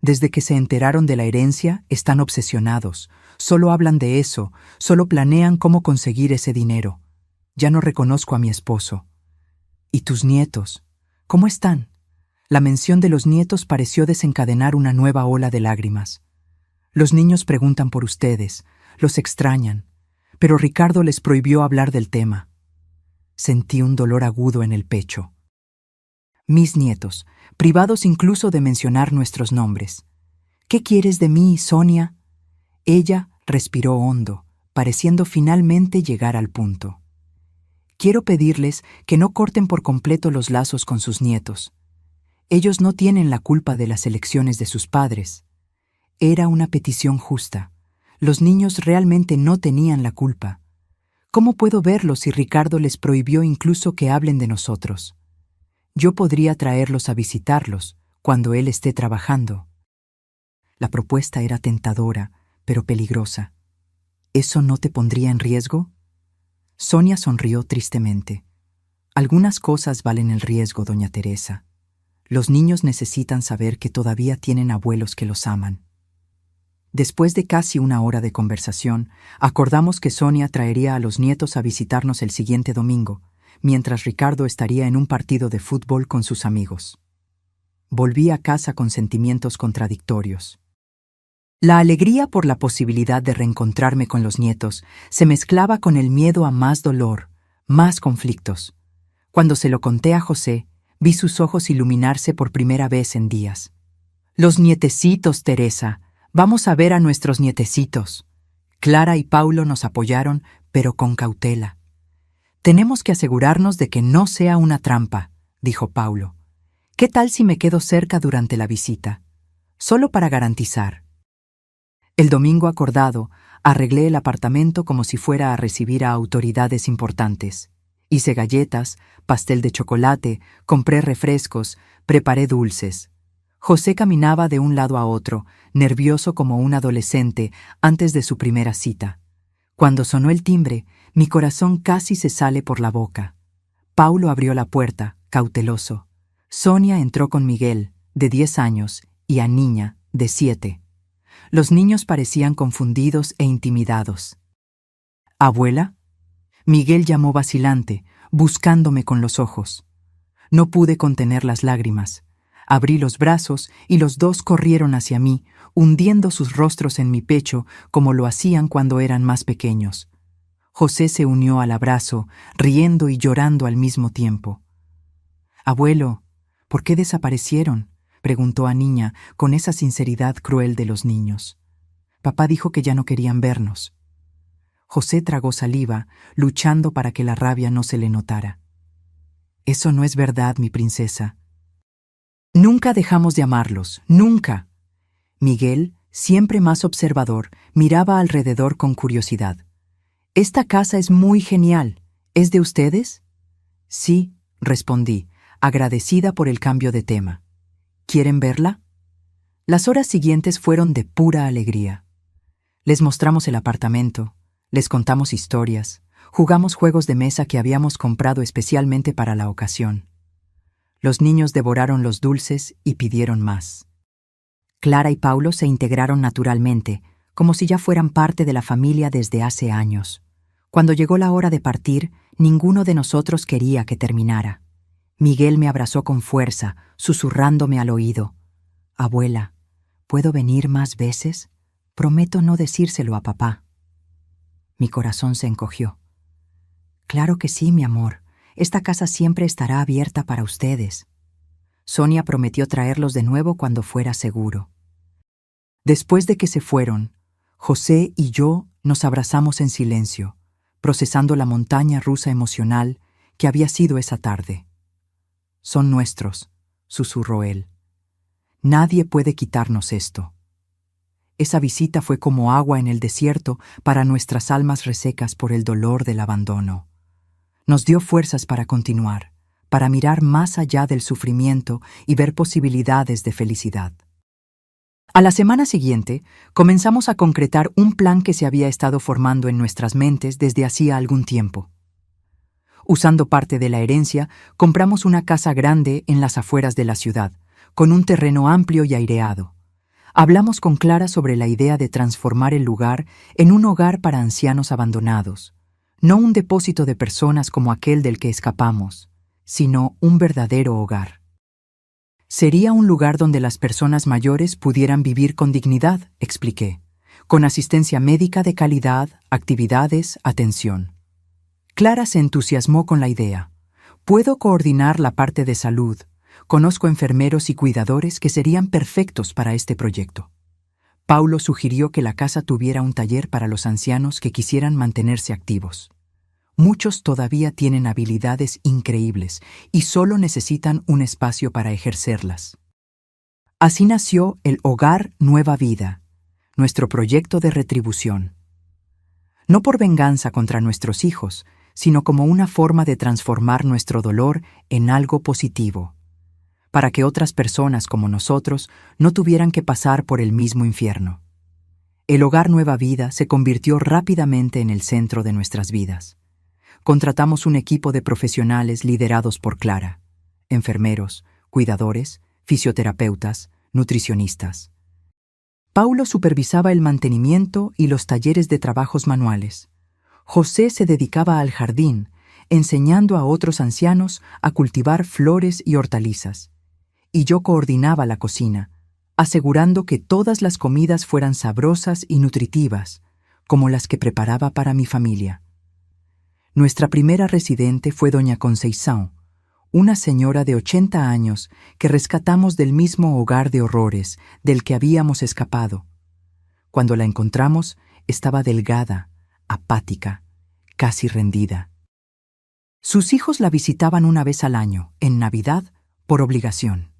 Desde que se enteraron de la herencia, están obsesionados. Solo hablan de eso, solo planean cómo conseguir ese dinero. Ya no reconozco a mi esposo. ¿Y tus nietos? ¿Cómo están? La mención de los nietos pareció desencadenar una nueva ola de lágrimas. Los niños preguntan por ustedes, los extrañan, pero Ricardo les prohibió hablar del tema. Sentí un dolor agudo en el pecho. Mis nietos, privados incluso de mencionar nuestros nombres. ¿Qué quieres de mí, Sonia? Ella respiró hondo, pareciendo finalmente llegar al punto. Quiero pedirles que no corten por completo los lazos con sus nietos. Ellos no tienen la culpa de las elecciones de sus padres. Era una petición justa. Los niños realmente no tenían la culpa. ¿Cómo puedo verlos si Ricardo les prohibió incluso que hablen de nosotros? Yo podría traerlos a visitarlos cuando él esté trabajando. La propuesta era tentadora, pero peligrosa. ¿Eso no te pondría en riesgo? Sonia sonrió tristemente. Algunas cosas valen el riesgo, doña Teresa. Los niños necesitan saber que todavía tienen abuelos que los aman. Después de casi una hora de conversación, acordamos que Sonia traería a los nietos a visitarnos el siguiente domingo, mientras Ricardo estaría en un partido de fútbol con sus amigos. Volví a casa con sentimientos contradictorios. La alegría por la posibilidad de reencontrarme con los nietos se mezclaba con el miedo a más dolor, más conflictos. Cuando se lo conté a José, vi sus ojos iluminarse por primera vez en días. «Los nietecitos, Teresa. Vamos a ver a nuestros nietecitos». Clara y Paulo nos apoyaron, pero con cautela. «Tenemos que asegurarnos de que no sea una trampa», dijo Paulo. «¿Qué tal si me quedo cerca durante la visita? Solo para garantizar». El domingo acordado, arreglé el apartamento como si fuera a recibir a autoridades importantes. Hice galletas, pastel de chocolate, compré refrescos, preparé dulces. José caminaba de un lado a otro, nervioso como un adolescente antes de su primera cita. Cuando sonó el timbre, mi corazón casi se sale por la boca. Paulo abrió la puerta, cauteloso. Sonia entró con Miguel, de 10 años, y a Niña, de 7. Los niños parecían confundidos e intimidados. «¿Abuela?» Miguel llamó vacilante, buscándome con los ojos. No pude contener las lágrimas. Abrí los brazos y los dos corrieron hacia mí, hundiendo sus rostros en mi pecho como lo hacían cuando eran más pequeños. José se unió al abrazo, riendo y llorando al mismo tiempo. «Abuelo, ¿por qué desaparecieron?», preguntó a Niña con esa sinceridad cruel de los niños. «Papá dijo que ya no querían vernos». José tragó saliva, luchando para que la rabia no se le notara. «Eso no es verdad, mi princesa. Nunca dejamos de amarlos, nunca». Miguel, siempre más observador, miraba alrededor con curiosidad. «Esta casa es muy genial. ¿Es de ustedes?». «Sí», respondí, agradecida por el cambio de tema. «¿Quieren verla?». Las horas siguientes fueron de pura alegría. Les mostramos el apartamento, les contamos historias, jugamos juegos de mesa que habíamos comprado especialmente para la ocasión. Los niños devoraron los dulces y pidieron más. Clara y Paulo se integraron naturalmente, como si ya fueran parte de la familia desde hace años. Cuando llegó la hora de partir, ninguno de nosotros quería que terminara. Miguel me abrazó con fuerza, susurrándome al oído. «Abuela, ¿puedo venir más veces? Prometo no decírselo a papá». Mi corazón se encogió. «Claro que sí, mi amor. Esta casa siempre estará abierta para ustedes». Sonia prometió traerlos de nuevo cuando fuera seguro. Después de que se fueron, José y yo nos abrazamos en silencio, procesando la montaña rusa emocional que había sido esa tarde. «Son nuestros», susurró él. «Nadie puede quitarnos esto». Esa visita fue como agua en el desierto para nuestras almas resecas por el dolor del abandono. Nos dio fuerzas para continuar, para mirar más allá del sufrimiento y ver posibilidades de felicidad. A la semana siguiente, comenzamos a concretar un plan que se había estado formando en nuestras mentes desde hacía algún tiempo. Usando parte de la herencia, compramos una casa grande en las afueras de la ciudad, con un terreno amplio y aireado. Hablamos con Clara sobre la idea de transformar el lugar en un hogar para ancianos abandonados, no un depósito de personas como aquel del que escapamos, sino un verdadero hogar. Sería un lugar donde las personas mayores pudieran vivir con dignidad, expliqué, con asistencia médica de calidad, actividades, atención. Clara se entusiasmó con la idea. «Puedo coordinar la parte de salud. Conozco enfermeros y cuidadores que serían perfectos para este proyecto». Paulo sugirió que la casa tuviera un taller para los ancianos que quisieran mantenerse activos. Muchos todavía tienen habilidades increíbles y solo necesitan un espacio para ejercerlas. Así nació el Hogar Nueva Vida, nuestro proyecto de retribución. No por venganza contra nuestros hijos, sino como una forma de transformar nuestro dolor en algo positivo, para que otras personas como nosotros no tuvieran que pasar por el mismo infierno. El Hogar Nueva Vida se convirtió rápidamente en el centro de nuestras vidas. Contratamos un equipo de profesionales liderados por Clara: enfermeros, cuidadores, fisioterapeutas, nutricionistas. Paulo supervisaba el mantenimiento y los talleres de trabajos manuales. José se dedicaba al jardín, enseñando a otros ancianos a cultivar flores y hortalizas. Y yo coordinaba la cocina, asegurando que todas las comidas fueran sabrosas y nutritivas, como las que preparaba para mi familia. Nuestra primera residente fue doña Conceição, una señora de 80 años que rescatamos del mismo hogar de horrores del que habíamos escapado. Cuando la encontramos, estaba delgada, apática, casi rendida. Sus hijos la visitaban una vez al año, en Navidad, por obligación.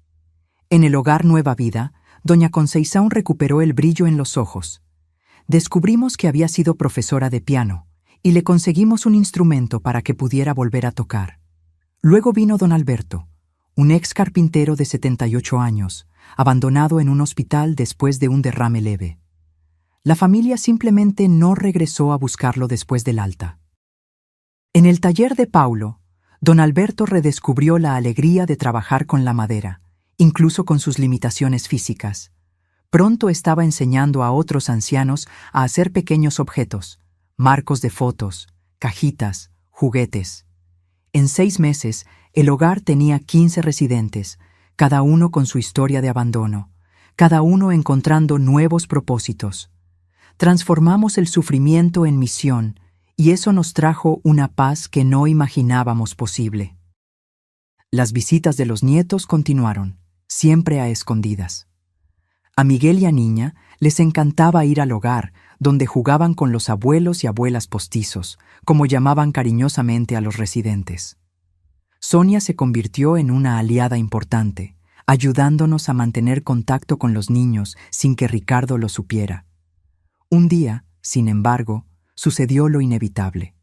En el Hogar Nueva Vida, doña Conceição recuperó el brillo en los ojos. Descubrimos que había sido profesora de piano y le conseguimos un instrumento para que pudiera volver a tocar. Luego vino don Alberto, un ex carpintero de 78 años, abandonado en un hospital después de un derrame leve. La familia simplemente no regresó a buscarlo después del alta. En el taller de Paulo, don Alberto redescubrió la alegría de trabajar con la madera, incluso con sus limitaciones físicas. Pronto estaba enseñando a otros ancianos a hacer pequeños objetos, marcos de fotos, cajitas, juguetes. En 6 meses, el hogar tenía 15 residentes, cada uno con su historia de abandono, cada uno encontrando nuevos propósitos. Transformamos el sufrimiento en misión, y eso nos trajo una paz que no imaginábamos posible. Las visitas de los nietos continuaron, siempre a escondidas. A Miguel y a Niña les encantaba ir al hogar, donde jugaban con los abuelos y abuelas postizos, como llamaban cariñosamente a los residentes. Sonia se convirtió en una aliada importante, ayudándonos a mantener contacto con los niños sin que Ricardo lo supiera. Un día, sin embargo, sucedió lo inevitable.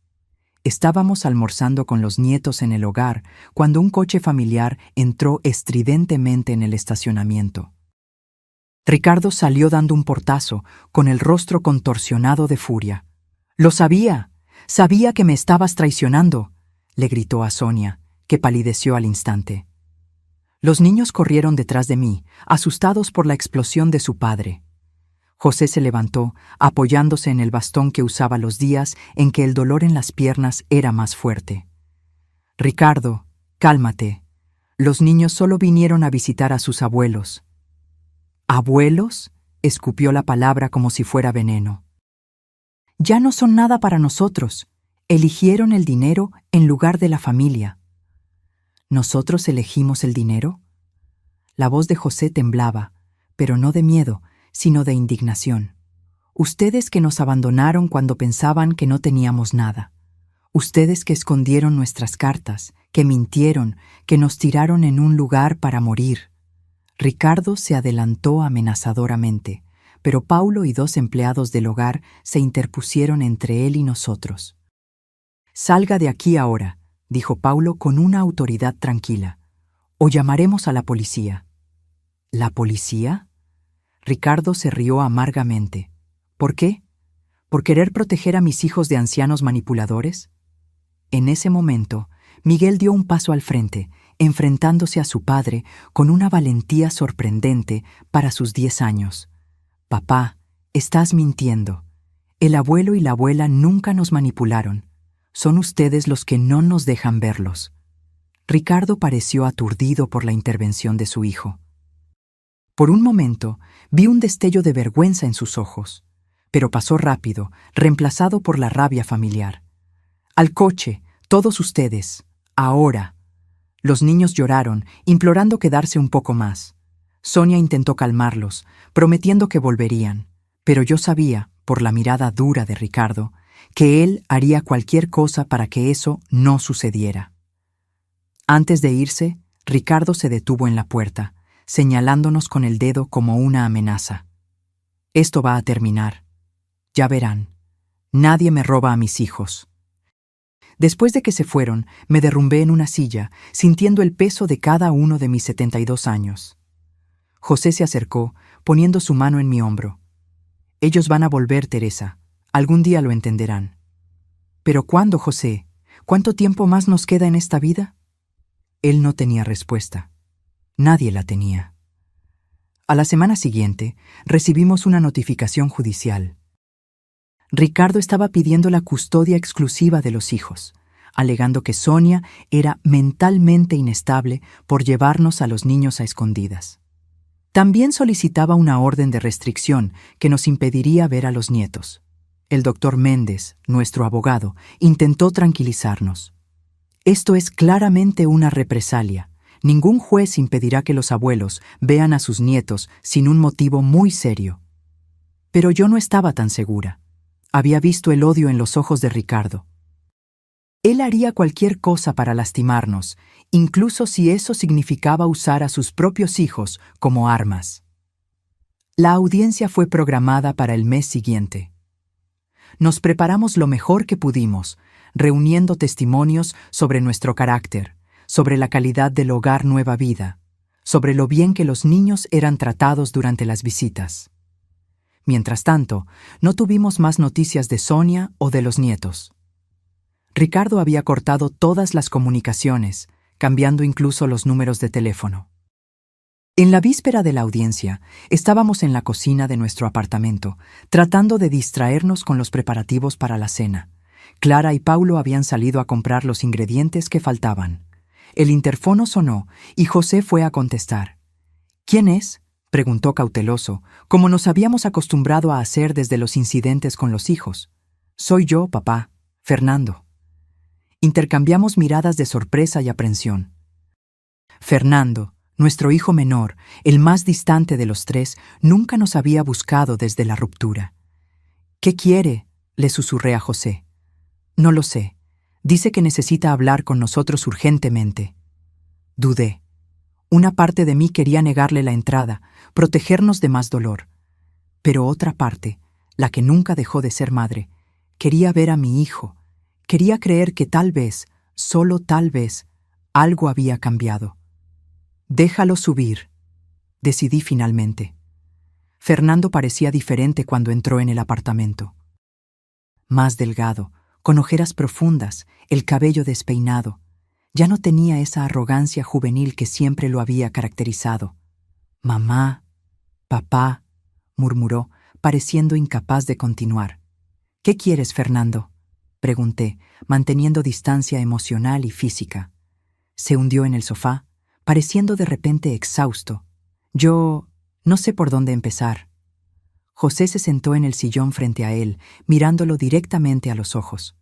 Estábamos almorzando con los nietos en el hogar cuando un coche familiar entró estridentemente en el estacionamiento. Ricardo salió dando un portazo, con el rostro contorsionado de furia. «¡Lo sabía! ¡Sabía que me estabas traicionando!», le gritó a Sonia, que palideció al instante. Los niños corrieron detrás de mí, asustados por la explosión de su padre. José se levantó, apoyándose en el bastón que usaba los días en que el dolor en las piernas era más fuerte. «Ricardo, cálmate. Los niños solo vinieron a visitar a sus abuelos». «¿Abuelos?», escupió la palabra como si fuera veneno. «Ya no son nada para nosotros. Eligieron el dinero en lugar de la familia». «¿Nosotros elegimos el dinero?». La voz de José temblaba, pero no de miedo, sino de indignación. «Ustedes que nos abandonaron cuando pensaban que no teníamos nada. Ustedes que escondieron nuestras cartas, que mintieron, que nos tiraron en un lugar para morir». Ricardo se adelantó amenazadoramente, pero Paulo y 2 empleados del hogar se interpusieron entre él y nosotros. «Salga de aquí ahora», dijo Paulo con una autoridad tranquila, «o llamaremos a la policía». «¿La policía?». Ricardo se rió amargamente. «¿Por qué? ¿Por querer proteger a mis hijos de ancianos manipuladores?». En ese momento, Miguel dio un paso al frente, enfrentándose a su padre con una valentía sorprendente para sus 10 años. «Papá, estás mintiendo. El abuelo y la abuela nunca nos manipularon. Son ustedes los que no nos dejan verlos». Ricardo pareció aturdido por la intervención de su hijo. Por un momento, vi un destello de vergüenza en sus ojos, pero pasó rápido, reemplazado por la rabia familiar. «Al coche, todos ustedes, ahora». Los niños lloraron, implorando quedarse un poco más. Sonia intentó calmarlos, prometiendo que volverían, pero yo sabía, por la mirada dura de Ricardo, que él haría cualquier cosa para que eso no sucediera. Antes de irse, Ricardo se detuvo en la puerta, señalándonos con el dedo como una amenaza. «Esto va a terminar. Ya verán. Nadie me roba a mis hijos». Después de que se fueron, me derrumbé en una silla, sintiendo el peso de cada uno de mis 72 años. José se acercó, poniendo su mano en mi hombro. «Ellos van a volver, Teresa. Algún día lo entenderán». «¿Pero cuándo, José? ¿Cuánto tiempo más nos queda en esta vida?». Él no tenía respuesta. Nadie la tenía. A la semana siguiente, recibimos una notificación judicial. Ricardo estaba pidiendo la custodia exclusiva de los hijos, alegando que Sonia era mentalmente inestable por llevarnos a los niños a escondidas. También solicitaba una orden de restricción que nos impediría ver a los nietos. El doctor Méndez, nuestro abogado, intentó tranquilizarnos. «Esto es claramente una represalia. Ningún juez impedirá que los abuelos vean a sus nietos sin un motivo muy serio». Pero yo no estaba tan segura. Había visto el odio en los ojos de Ricardo. Él haría cualquier cosa para lastimarnos, incluso si eso significaba usar a sus propios hijos como armas. La audiencia fue programada para el mes siguiente. Nos preparamos lo mejor que pudimos, reuniendo testimonios sobre nuestro carácter, sobre la calidad del hogar Nueva Vida, sobre lo bien que los niños eran tratados durante las visitas. Mientras tanto, no tuvimos más noticias de Sonia o de los nietos. Ricardo había cortado todas las comunicaciones, cambiando incluso los números de teléfono. En la víspera de la audiencia, estábamos en la cocina de nuestro apartamento, tratando de distraernos con los preparativos para la cena. Clara y Paulo habían salido a comprar los ingredientes que faltaban. El interfono sonó y José fue a contestar. ¿Quién es?, preguntó cauteloso, como nos habíamos acostumbrado a hacer desde los incidentes con los hijos. Soy yo, papá, Fernando. Intercambiamos miradas de sorpresa y aprensión. Fernando, nuestro hijo menor, el más distante de los tres, nunca nos había buscado desde la ruptura. ¿Qué quiere?, le susurré a José. No lo sé. Dice que necesita hablar con nosotros urgentemente. Dudé. Una parte de mí quería negarle la entrada, protegernos de más dolor. Pero otra parte, la que nunca dejó de ser madre, quería ver a mi hijo. Quería creer que tal vez, solo tal vez, algo había cambiado. Déjalo subir, decidí finalmente. Fernando parecía diferente cuando entró en el apartamento. Más delgado, con ojeras profundas, el cabello despeinado. Ya no tenía esa arrogancia juvenil que siempre lo había caracterizado. Mamá, papá, murmuró, pareciendo incapaz de continuar. ¿Qué quieres, Fernando?, pregunté, manteniendo distancia emocional y física. Se hundió en el sofá, pareciendo de repente exhausto. Yo no sé por dónde empezar. José se sentó en el sillón frente a él, mirándolo directamente a los ojos.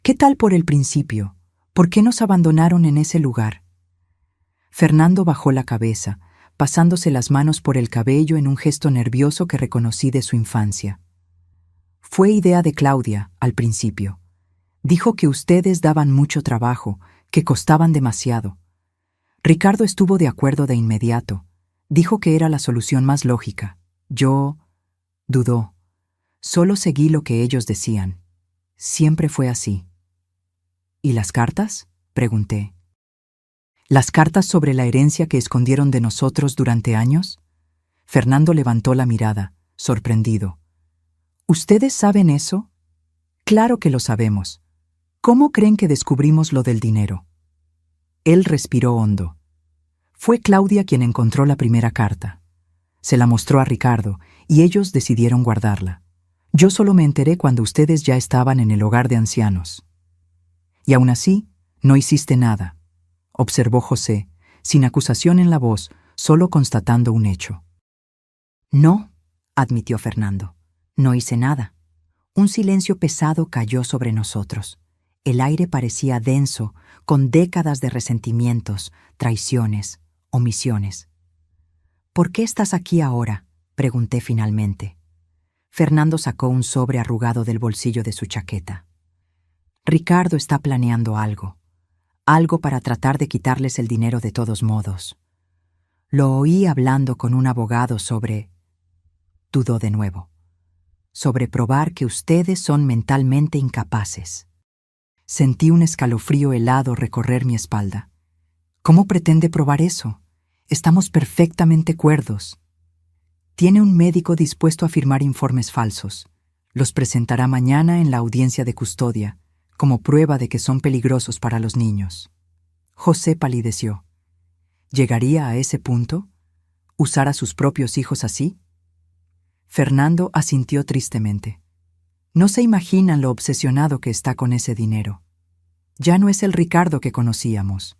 ¿Qué tal por el principio? ¿Por qué nos abandonaron en ese lugar? Fernando bajó la cabeza, pasándose las manos por el cabello en un gesto nervioso que reconocí de su infancia. Fue idea de Claudia, al principio. Dijo que ustedes daban mucho trabajo, que costaban demasiado. Ricardo estuvo de acuerdo de inmediato. Dijo que era la solución más lógica. Yo dudó. Solo seguí lo que ellos decían. Siempre fue así. ¿Y las cartas?, pregunté. ¿Las cartas sobre la herencia que escondieron de nosotros durante años? Fernando levantó la mirada, sorprendido. ¿Ustedes saben eso? Claro que lo sabemos. ¿Cómo creen que descubrimos lo del dinero? Él respiró hondo. Fue Claudia quien encontró la primera carta. Se la mostró a Ricardo y ellos decidieron guardarla. Yo solo me enteré cuando ustedes ya estaban en el hogar de ancianos. Y aún así, no hiciste nada, observó José, sin acusación en la voz, solo constatando un hecho. No, admitió Fernando. No hice nada. Un silencio pesado cayó sobre nosotros. El aire parecía denso, con décadas de resentimientos, traiciones, omisiones. ¿Por qué estás aquí ahora?, pregunté finalmente. Fernando sacó un sobre arrugado del bolsillo de su chaqueta. Ricardo está planeando algo. Algo para tratar de quitarles el dinero de todos modos. Lo oí hablando con un abogado sobre... Dudó de nuevo. Sobre probar que ustedes son mentalmente incapaces. Sentí un escalofrío helado recorrer mi espalda. ¿Cómo pretende probar eso? Estamos perfectamente cuerdos. Tiene un médico dispuesto a firmar informes falsos. Los presentará mañana en la audiencia de custodia, como prueba de que son peligrosos para los niños. José palideció. ¿Llegaría a ese punto? ¿Usar a sus propios hijos así? Fernando asintió tristemente. No se imaginan lo obsesionado que está con ese dinero. Ya no es el Ricardo que conocíamos.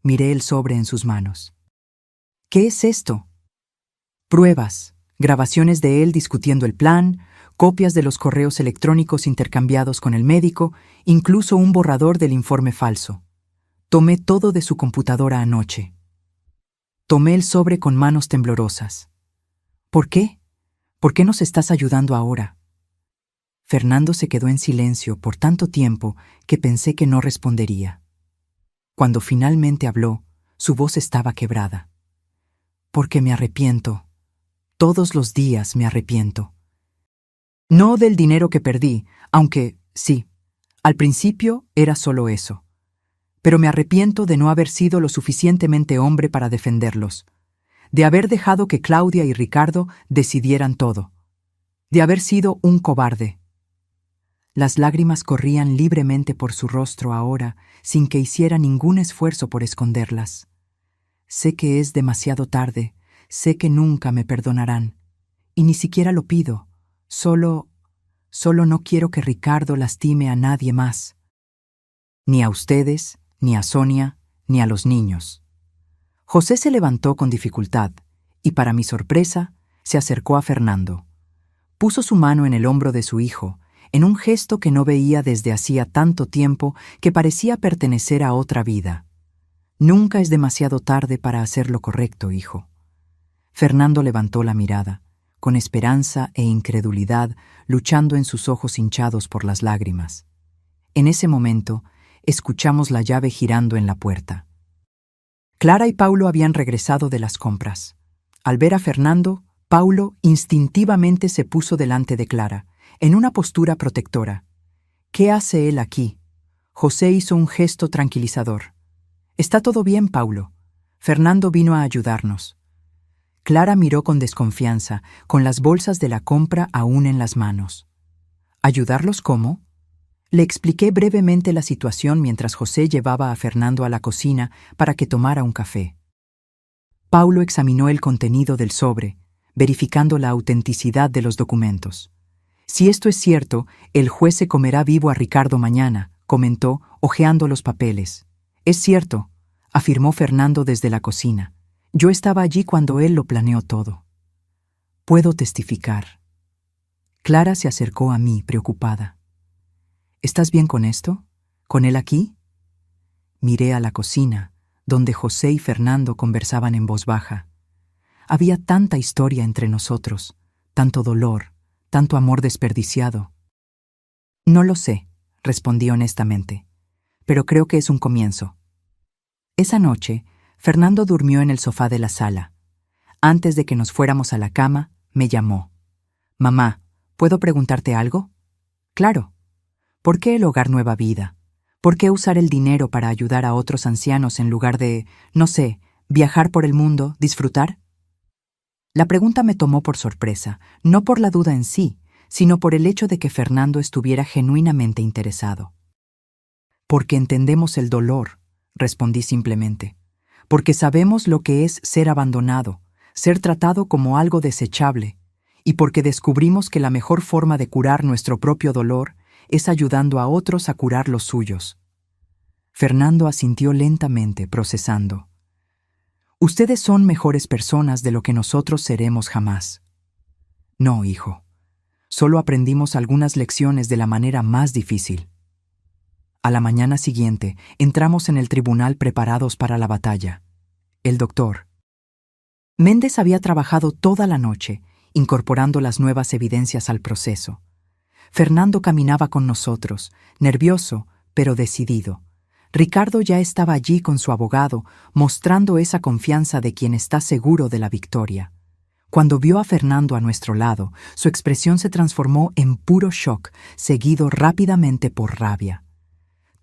Miré el sobre en sus manos. ¿Qué es esto? Pruebas, grabaciones de él discutiendo el plan, copias de los correos electrónicos intercambiados con el médico, incluso un borrador del informe falso. Tomé todo de su computadora anoche. Tomé el sobre con manos temblorosas. ¿Por qué? ¿Por qué nos estás ayudando ahora? Fernando se quedó en silencio por tanto tiempo que pensé que no respondería. Cuando finalmente habló, su voz estaba quebrada. Porque me arrepiento. Todos los días me arrepiento. No del dinero que perdí, aunque, sí, al principio era solo eso. Pero me arrepiento de no haber sido lo suficientemente hombre para defenderlos, de haber dejado que Claudia y Ricardo decidieran todo, de haber sido un cobarde. Las lágrimas corrían libremente por su rostro ahora, sin que hiciera ningún esfuerzo por esconderlas. Sé que es demasiado tarde, sé que nunca me perdonarán, y ni siquiera lo pido. Solo no quiero que Ricardo lastime a nadie más. Ni a ustedes, ni a Sonia, ni a los niños. José se levantó con dificultad y, para mi sorpresa, se acercó a Fernando. Puso su mano en el hombro de su hijo, en un gesto que no veía desde hacía tanto tiempo que parecía pertenecer a otra vida. Nunca es demasiado tarde para hacer lo correcto, hijo. Fernando levantó la mirada, con esperanza e incredulidad luchando en sus ojos hinchados por las lágrimas. En ese momento, escuchamos la llave girando en la puerta. Clara y Paulo habían regresado de las compras. Al ver a Fernando, Paulo instintivamente se puso delante de Clara, en una postura protectora. ¿Qué hace él aquí? José hizo un gesto tranquilizador. Está todo bien, Paulo. Fernando vino a ayudarnos. Clara miró con desconfianza, con las bolsas de la compra aún en las manos. ¿Ayudarlos cómo? Le expliqué brevemente la situación mientras José llevaba a Fernando a la cocina para que tomara un café. Paulo examinó el contenido del sobre, verificando la autenticidad de los documentos. Si esto es cierto, el juez se comerá vivo a Ricardo mañana, comentó, hojeando los papeles. Es cierto, afirmó Fernando desde la cocina. Yo estaba allí cuando él lo planeó todo. Puedo testificar. Clara se acercó a mí, preocupada. ¿Estás bien con esto? ¿Con él aquí? Miré a la cocina, donde José y Fernando conversaban en voz baja. Había tanta historia entre nosotros, tanto dolor, tanto amor desperdiciado. No lo sé, respondí honestamente, pero creo que es un comienzo. Esa noche, Fernando durmió en el sofá de la sala. Antes de que nos fuéramos a la cama, me llamó. «Mamá, ¿puedo preguntarte algo?» «Claro. ¿Por qué el hogar Nueva Vida? ¿Por qué usar el dinero para ayudar a otros ancianos en lugar de, no sé, viajar por el mundo, disfrutar?» La pregunta me tomó por sorpresa, no por la duda en sí, sino por el hecho de que Fernando estuviera genuinamente interesado. «Porque entendemos el dolor», respondí simplemente. «Porque sabemos lo que es ser abandonado, ser tratado como algo desechable, y porque descubrimos que la mejor forma de curar nuestro propio dolor es ayudando a otros a curar los suyos». Fernando asintió lentamente, procesando. «Ustedes son mejores personas de lo que nosotros seremos jamás». «No, hijo. Solo aprendimos algunas lecciones de la manera más difícil». A la mañana siguiente, entramos en el tribunal preparados para la batalla. El doctor Méndez había trabajado toda la noche, incorporando las nuevas evidencias al proceso. Fernando caminaba con nosotros, nervioso, pero decidido. Ricardo ya estaba allí con su abogado, mostrando esa confianza de quien está seguro de la victoria. Cuando vio a Fernando a nuestro lado, su expresión se transformó en puro shock, seguido rápidamente por rabia.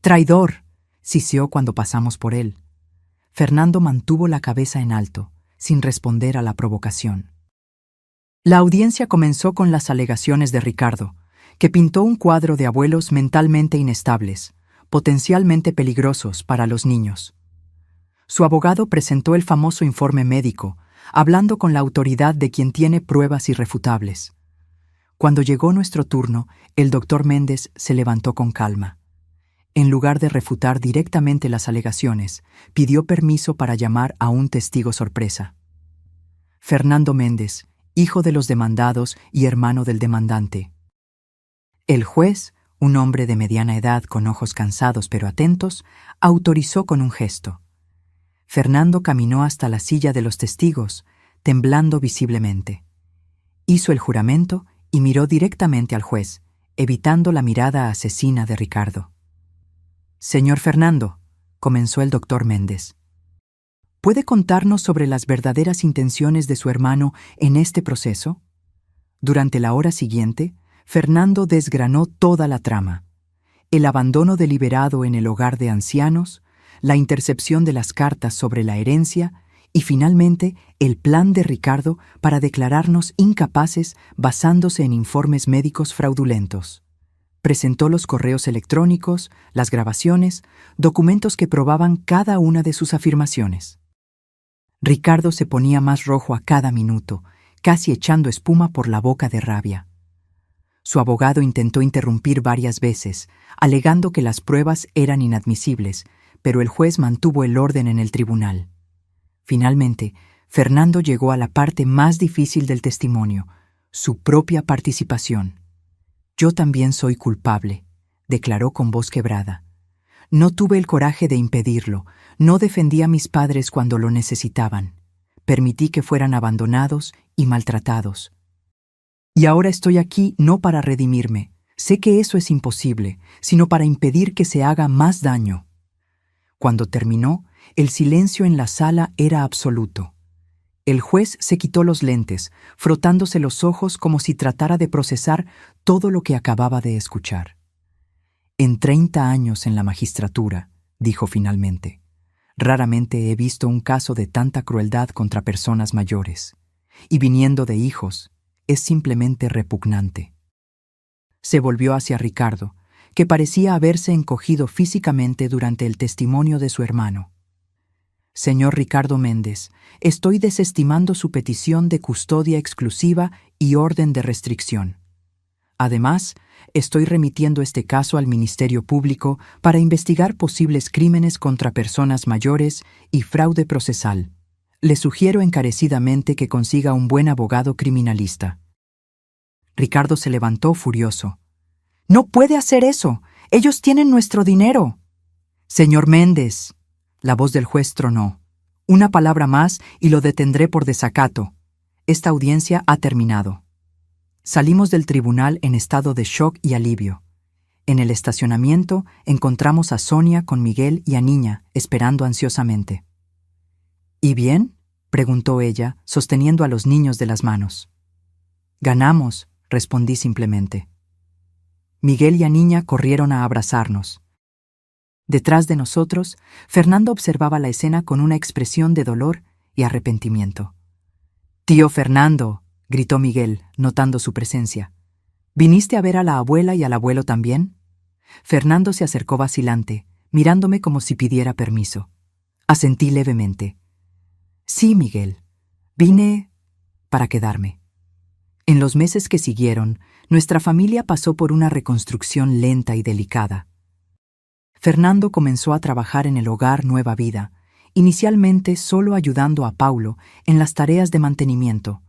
«¡Traidor!», siseó cuando pasamos por él. Fernando mantuvo la cabeza en alto, sin responder a la provocación. La audiencia comenzó con las alegaciones de Ricardo, que pintó un cuadro de abuelos mentalmente inestables, potencialmente peligrosos para los niños. Su abogado presentó el famoso informe médico, hablando con la autoridad de quien tiene pruebas irrefutables. Cuando llegó nuestro turno, el doctor Méndez se levantó con calma. En lugar de refutar directamente las alegaciones, pidió permiso para llamar a un testigo sorpresa. Fernando Méndez, hijo de los demandados y hermano del demandante. El juez, un hombre de mediana edad con ojos cansados pero atentos, autorizó con un gesto. Fernando caminó hasta la silla de los testigos, temblando visiblemente. Hizo el juramento y miró directamente al juez, evitando la mirada asesina de Ricardo. «Señor Fernando», comenzó el doctor Méndez, ¿puede contarnos sobre las verdaderas intenciones de su hermano en este proceso? Durante la hora siguiente, Fernando desgranó toda la trama: el abandono deliberado en el hogar de ancianos, la intercepción de las cartas sobre la herencia y, finalmente, el plan de Ricardo para declararnos incapaces basándose en informes médicos fraudulentos. Presentó los correos electrónicos, las grabaciones, documentos que probaban cada una de sus afirmaciones. Ricardo se ponía más rojo a cada minuto, casi echando espuma por la boca de rabia. Su abogado intentó interrumpir varias veces, alegando que las pruebas eran inadmisibles, pero el juez mantuvo el orden en el tribunal. Finalmente, Fernando llegó a la parte más difícil del testimonio, su propia participación. «Yo también soy culpable», declaró con voz quebrada. «No tuve el coraje de impedirlo, no defendí a mis padres cuando lo necesitaban. Permití que fueran abandonados y maltratados. Y ahora estoy aquí no para redimirme, sé que eso es imposible, sino para impedir que se haga más daño». Cuando terminó, el silencio en la sala era absoluto. El juez se quitó los lentes, frotándose los ojos como si tratara de procesar todo lo que acababa de escuchar. «En 30 años en la magistratura», dijo finalmente, «raramente he visto un caso de tanta crueldad contra personas mayores. Y viniendo de hijos, es simplemente repugnante». Se volvió hacia Ricardo, que parecía haberse encogido físicamente durante el testimonio de su hermano. «Señor Ricardo Méndez, estoy desestimando su petición de custodia exclusiva y orden de restricción. Además, estoy remitiendo este caso al Ministerio Público para investigar posibles crímenes contra personas mayores y fraude procesal. Le sugiero encarecidamente que consiga un buen abogado criminalista». Ricardo se levantó furioso. «No puede hacer eso. Ellos tienen nuestro dinero». «Señor Méndez», la voz del juez tronó, «una palabra más y lo detendré por desacato. Esta audiencia ha terminado». Salimos del tribunal en estado de shock y alivio. En el estacionamiento encontramos a Sonia con Miguel y a Niña, esperando ansiosamente. «¿Y bien?», preguntó ella, sosteniendo a los niños de las manos. «Ganamos», respondí simplemente. Miguel y a Niña corrieron a abrazarnos. Detrás de nosotros, Fernando observaba la escena con una expresión de dolor y arrepentimiento. «Tío Fernando», gritó Miguel, notando su presencia. «¿Viniste a ver a la abuela y al abuelo también?». Fernando se acercó vacilante, mirándome como si pidiera permiso. Asentí levemente. «Sí, Miguel. Vine para quedarme». En los meses que siguieron, nuestra familia pasó por una reconstrucción lenta y delicada. Fernando comenzó a trabajar en el hogar Nueva Vida, inicialmente solo ayudando a Paulo en las tareas de mantenimiento.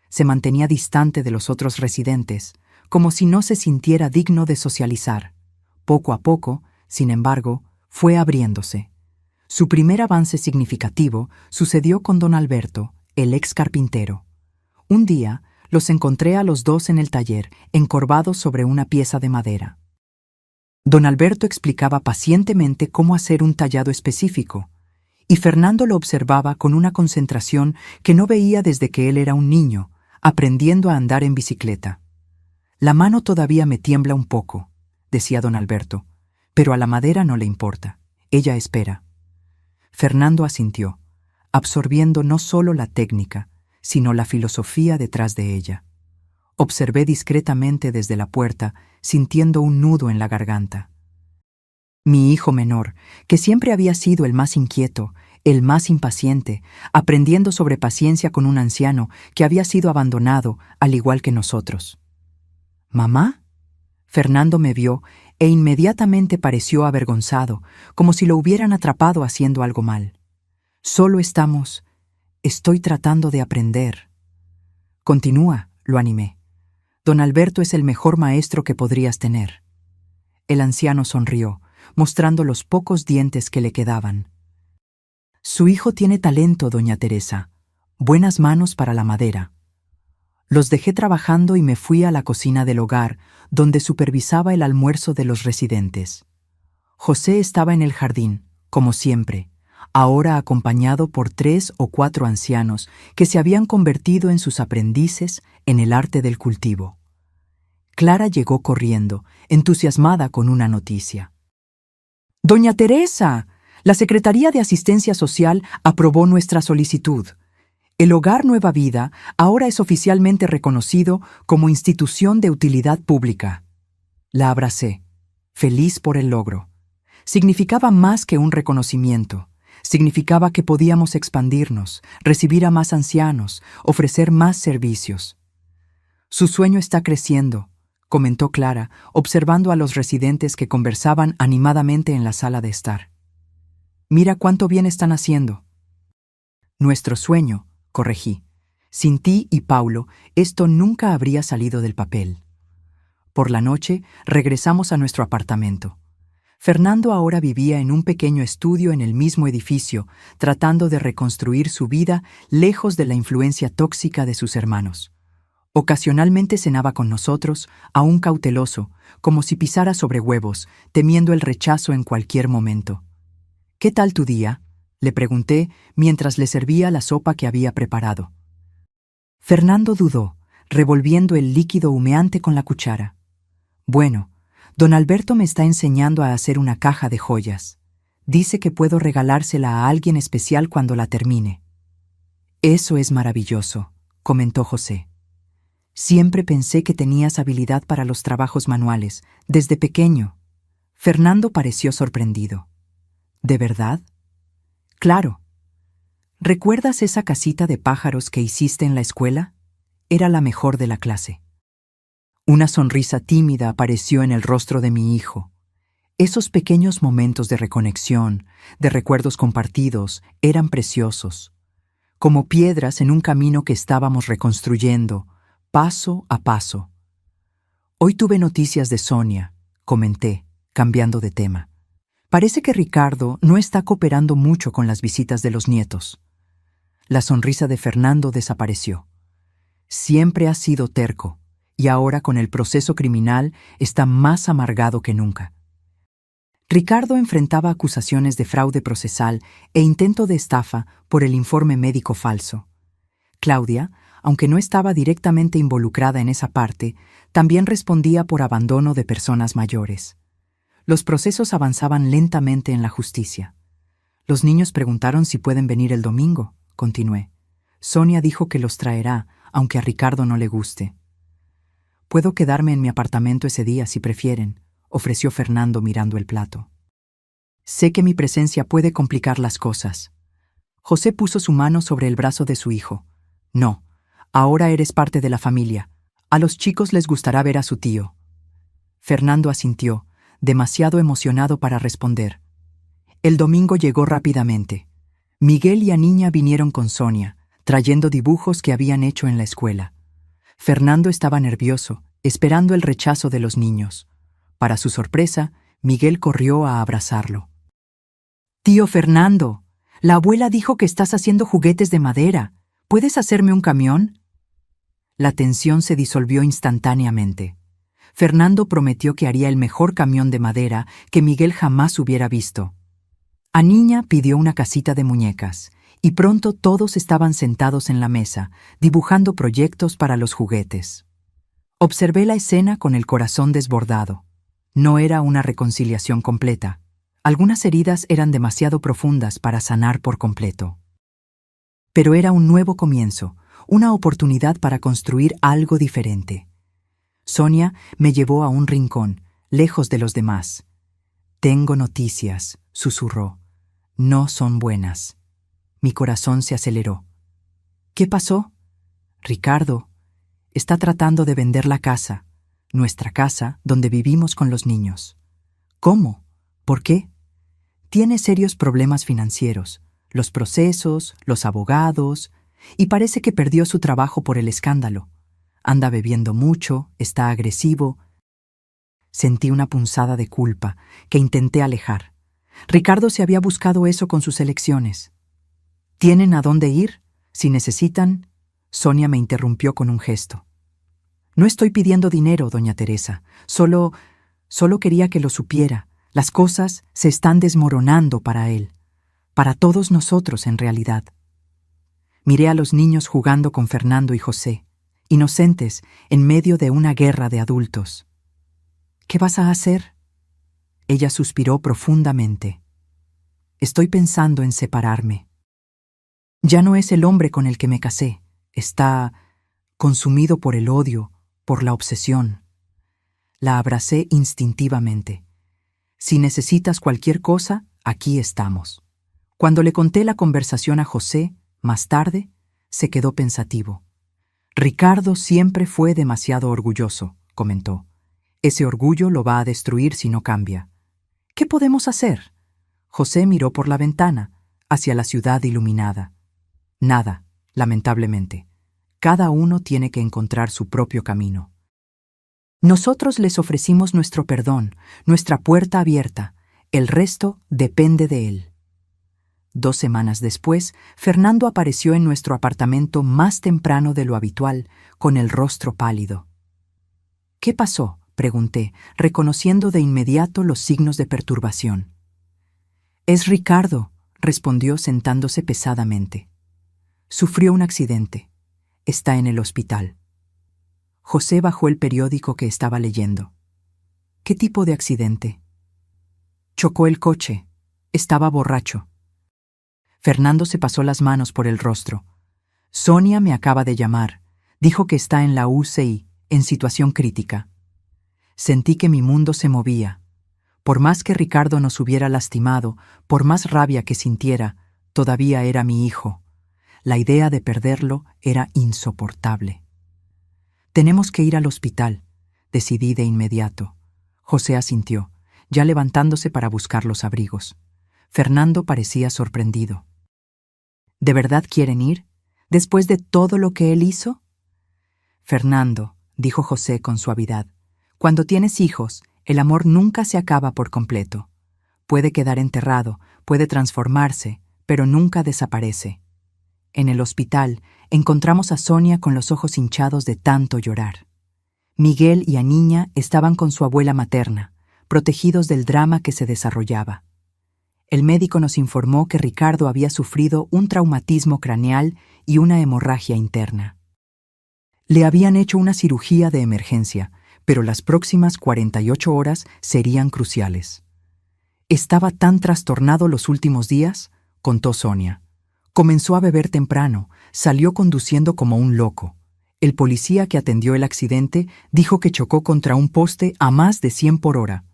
Se mantenía distante de los otros residentes, como si no se sintiera digno de socializar. Poco a poco, sin embargo, fue abriéndose. Su primer avance significativo sucedió con don Alberto, el ex carpintero. Un día, los encontré a los dos en el taller, encorvados sobre una pieza de madera. Don Alberto explicaba pacientemente cómo hacer un tallado específico, y Fernando lo observaba con una concentración que no veía desde que él era un niño, aprendiendo a andar en bicicleta. «La mano todavía me tiembla un poco», decía don Alberto, «pero a la madera no le importa. Ella espera». Fernando asintió, absorbiendo no solo la técnica, sino la filosofía detrás de ella. Observé discretamente desde la puerta, sintiendo un nudo en la garganta. Mi hijo menor, que siempre había sido el más inquieto, el más impaciente, aprendiendo sobre paciencia con un anciano que había sido abandonado, al igual que nosotros. «¿Mamá?». Fernando me vio e inmediatamente pareció avergonzado, como si lo hubieran atrapado haciendo algo mal. «Solo estoy tratando de aprender». «Continúa», lo animé. «Don Alberto es el mejor maestro que podrías tener». El anciano sonrió, mostrando los pocos dientes que le quedaban. «Su hijo tiene talento, doña Teresa. Buenas manos para la madera». Los dejé trabajando y me fui a la cocina del hogar, donde supervisaba el almuerzo de los residentes. José estaba en el jardín, como siempre, ahora acompañado por 3 o 4 ancianos que se habían convertido en sus aprendices en el arte del cultivo. Clara llegó corriendo, entusiasmada con una noticia. «Doña Teresa, la Secretaría de Asistencia Social aprobó nuestra solicitud. El Hogar Nueva Vida ahora es oficialmente reconocido como institución de utilidad pública». La abracé, feliz por el logro. Significaba más que un reconocimiento. Significaba que podíamos expandirnos, recibir a más ancianos, ofrecer más servicios. «Su sueño está creciendo», comentó Clara, observando a los residentes que conversaban animadamente en la sala de estar. Mira cuánto bien están haciendo. Nuestro sueño, corregí. Sin ti y Paulo, esto nunca habría salido del papel. Por la noche, regresamos a nuestro apartamento. Fernando ahora vivía en un pequeño estudio en el mismo edificio, tratando de reconstruir su vida lejos de la influencia tóxica de sus hermanos. Ocasionalmente cenaba con nosotros, aún cauteloso, como si pisara sobre huevos, temiendo el rechazo en cualquier momento. «¿Qué tal tu día?», le pregunté mientras le servía la sopa que había preparado. Fernando dudó, revolviendo el líquido humeante con la cuchara. «Bueno, don Alberto me está enseñando a hacer una caja de joyas. Dice que puedo regalársela a alguien especial cuando la termine». «Eso es maravilloso», comentó José. «Siempre pensé que tenías habilidad para los trabajos manuales, desde pequeño». Fernando pareció sorprendido. «¿De verdad?». «Claro». «¿Recuerdas esa casita de pájaros que hiciste en la escuela? Era la mejor de la clase». Una sonrisa tímida apareció en el rostro de mi hijo. Esos pequeños momentos de reconexión, de recuerdos compartidos, eran preciosos, como piedras en un camino que estábamos reconstruyendo, paso a paso. «Hoy tuve noticias de Sonia», comenté, cambiando de tema. «Parece que Ricardo no está cooperando mucho con las visitas de los nietos». La sonrisa de Fernando desapareció. Siempre ha sido terco, y ahora con el proceso criminal está más amargado que nunca. Ricardo enfrentaba acusaciones de fraude procesal e intento de estafa por el informe médico falso. Claudia, aunque no estaba directamente involucrada en esa parte, también respondía por abandono de personas mayores. Los procesos avanzaban lentamente en la justicia. «Los niños preguntaron si pueden venir el domingo», continué. «Sonia dijo que los traerá, aunque a Ricardo no le guste». «Puedo quedarme en mi apartamento ese día si prefieren», ofreció Fernando mirando el plato. «Sé que mi presencia puede complicar las cosas». José puso su mano sobre el brazo de su hijo. «No, ahora eres parte de la familia. A los chicos les gustará ver a su tío». Fernando asintió, demasiado emocionado para responder. El domingo llegó rápidamente. Miguel y Aniña vinieron con Sonia, trayendo dibujos que habían hecho en la escuela. Fernando estaba nervioso, esperando el rechazo de los niños. Para su sorpresa, Miguel corrió a abrazarlo. «Tío Fernando, la abuela dijo que estás haciendo juguetes de madera. ¿Puedes hacerme un camión?». La tensión se disolvió instantáneamente. Fernando prometió que haría el mejor camión de madera que Miguel jamás hubiera visto. Aniña pidió una casita de muñecas, y pronto todos estaban sentados en la mesa, dibujando proyectos para los juguetes. Observé la escena con el corazón desbordado. No era una reconciliación completa. Algunas heridas eran demasiado profundas para sanar por completo. Pero era un nuevo comienzo, una oportunidad para construir algo diferente. Sonia me llevó a un rincón, lejos de los demás. «Tengo noticias», susurró. «No son buenas». Mi corazón se aceleró. «¿Qué pasó?». «Ricardo está tratando de vender la casa, nuestra casa donde vivimos con los niños». «¿Cómo? ¿Por qué?». «Tiene serios problemas financieros, los procesos, los abogados, y parece que perdió su trabajo por el escándalo. Anda bebiendo mucho, está agresivo». Sentí una punzada de culpa que intenté alejar. Ricardo se había buscado eso con sus elecciones. «¿Tienen a dónde ir? Si necesitan...». Sonia me interrumpió con un gesto. «No estoy pidiendo dinero, doña Teresa. Solo quería que lo supiera. Las cosas se están desmoronando para él. Para todos nosotros, en realidad». Miré a los niños jugando con Fernando y José, inocentes en medio de una guerra de adultos. «¿Qué vas a hacer?». Ella suspiró profundamente. «Estoy pensando en separarme. Ya no es el hombre con el que me casé. Está consumido por el odio, por la obsesión». La abracé instintivamente. «Si necesitas cualquier cosa, aquí estamos». Cuando le conté la conversación a José, más tarde, se quedó pensativo. «Ricardo siempre fue demasiado orgulloso», comentó. «Ese orgullo lo va a destruir si no cambia». «¿Qué podemos hacer?». José miró por la ventana, hacia la ciudad iluminada. Nada, lamentablemente. Cada uno tiene que encontrar su propio camino. Nosotros les ofrecimos nuestro perdón, nuestra puerta abierta. El resto depende de él. 2 semanas después, Fernando apareció en nuestro apartamento más temprano de lo habitual, con el rostro pálido. «¿Qué pasó?», pregunté, reconociendo de inmediato los signos de perturbación. «Es Ricardo», respondió sentándose pesadamente. «Sufrió un accidente. Está en el hospital». José bajó el periódico que estaba leyendo. «¿Qué tipo de accidente?». «Chocó el coche. Estaba borracho». Fernando se pasó las manos por el rostro. «Sonia me acaba de llamar. Dijo que está en la UCI, en situación crítica». Sentí que mi mundo se movía. Por más que Ricardo nos hubiera lastimado, por más rabia que sintiera, todavía era mi hijo. La idea de perderlo era insoportable. «Tenemos que ir al hospital», decidí de inmediato. José asintió, ya levantándose para buscar los abrigos. Fernando parecía sorprendido. «¿De verdad quieren ir? ¿Después de todo lo que él hizo?». «Fernando», dijo José con suavidad, «cuando tienes hijos, el amor nunca se acaba por completo. Puede quedar enterrado, puede transformarse, pero nunca desaparece». En el hospital encontramos a Sonia con los ojos hinchados de tanto llorar. Miguel y Aniña estaban con su abuela materna, protegidos del drama que se desarrollaba. El médico nos informó que Ricardo había sufrido un traumatismo craneal y una hemorragia interna. Le habían hecho una cirugía de emergencia, pero las próximas 48 horas serían cruciales. «Estaba tan trastornado los últimos días», contó Sonia. «Comenzó a beber temprano, salió conduciendo como un loco. El policía que atendió el accidente dijo que chocó contra un poste a más de 100 por hora.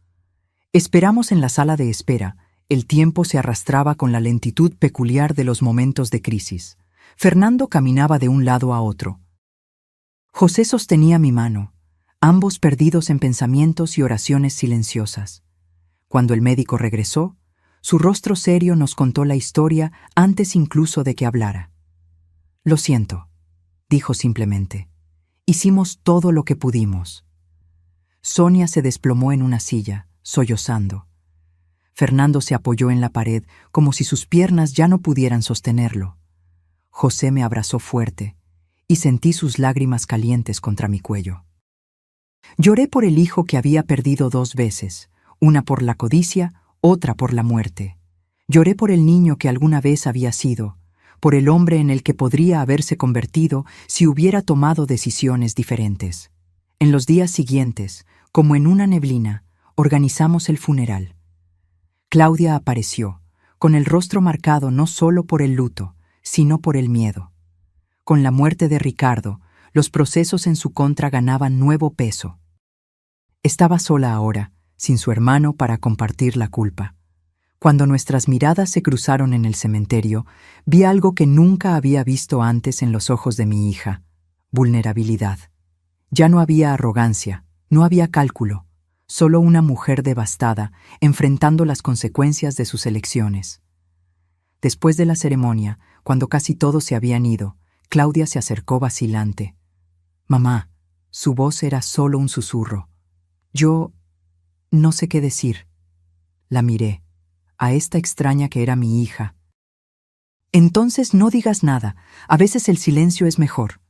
Esperamos en la sala de espera. El tiempo se arrastraba con la lentitud peculiar de los momentos de crisis. Fernando caminaba de un lado a otro. José sostenía mi mano, ambos perdidos en pensamientos y oraciones silenciosas. Cuando el médico regresó, su rostro serio nos contó la historia antes incluso de que hablara. «Lo siento», dijo simplemente. «Hicimos todo lo que pudimos». Sonia se desplomó en una silla, sollozando. Fernando se apoyó en la pared como si sus piernas ya no pudieran sostenerlo. José me abrazó fuerte y sentí sus lágrimas calientes contra mi cuello. Lloré por el hijo que había perdido 2 veces, una por la codicia, otra por la muerte. Lloré por el niño que alguna vez había sido, por el hombre en el que podría haberse convertido si hubiera tomado decisiones diferentes. En los días siguientes, como en una neblina, organizamos el funeral. Claudia apareció, con el rostro marcado no solo por el luto, sino por el miedo. Con la muerte de Ricardo, los procesos en su contra ganaban nuevo peso. Estaba sola ahora, sin su hermano para compartir la culpa. Cuando nuestras miradas se cruzaron en el cementerio, vi algo que nunca había visto antes en los ojos de mi hija: vulnerabilidad. Ya no había arrogancia, no había cálculo, solo una mujer devastada, enfrentando las consecuencias de sus elecciones. Después de la ceremonia, cuando casi todos se habían ido, Claudia se acercó vacilante. «Mamá», su voz era solo un susurro. «Yo no sé qué decir». La miré, a esta extraña que era mi hija. «Entonces no digas nada, a veces el silencio es mejor».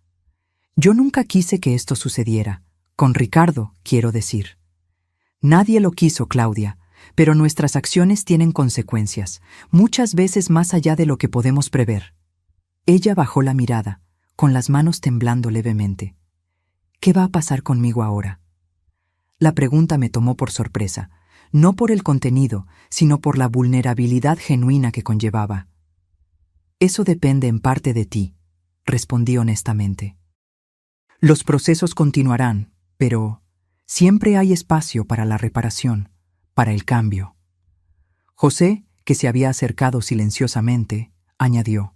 Yo nunca quise que esto sucediera, con Ricardo, quiero decir. Nadie lo quiso, Claudia, pero nuestras acciones tienen consecuencias, muchas veces más allá de lo que podemos prever. Ella bajó la mirada, con las manos temblando levemente. «¿Qué va a pasar conmigo ahora?». La pregunta me tomó por sorpresa, no por el contenido, sino por la vulnerabilidad genuina que conllevaba. «Eso depende en parte de ti», respondí honestamente. «Los procesos continuarán, pero siempre hay espacio para la reparación, para el cambio». José, que se había acercado silenciosamente, añadió: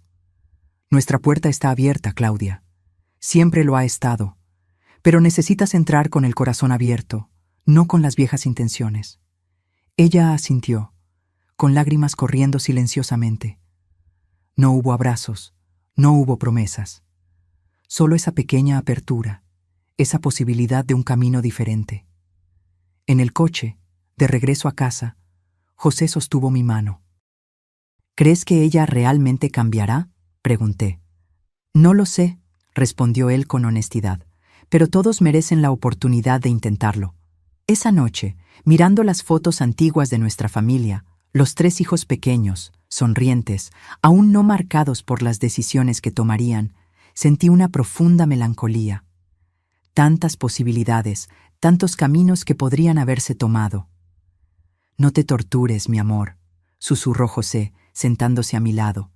«Nuestra puerta está abierta, Claudia. Siempre lo ha estado, pero necesitas entrar con el corazón abierto, no con las viejas intenciones». Ella asintió. con lágrimas corriendo silenciosamente. No hubo abrazos, no hubo promesas. Solo esa pequeña apertura, esa posibilidad de un camino diferente. En el coche, de regreso a casa, José sostuvo mi mano. ¿Crees que ella realmente cambiará?, pregunté. No lo sé, respondió él con honestidad, pero todos merecen la oportunidad de intentarlo. Esa noche, mirando las fotos antiguas de nuestra familia, los 3 hijos pequeños, sonrientes, aún no marcados por las decisiones que tomarían, sentí una profunda melancolía. Tantas posibilidades, tantos caminos que podrían haberse tomado. No te tortures, mi amor, susurró José, sentándose a mi lado.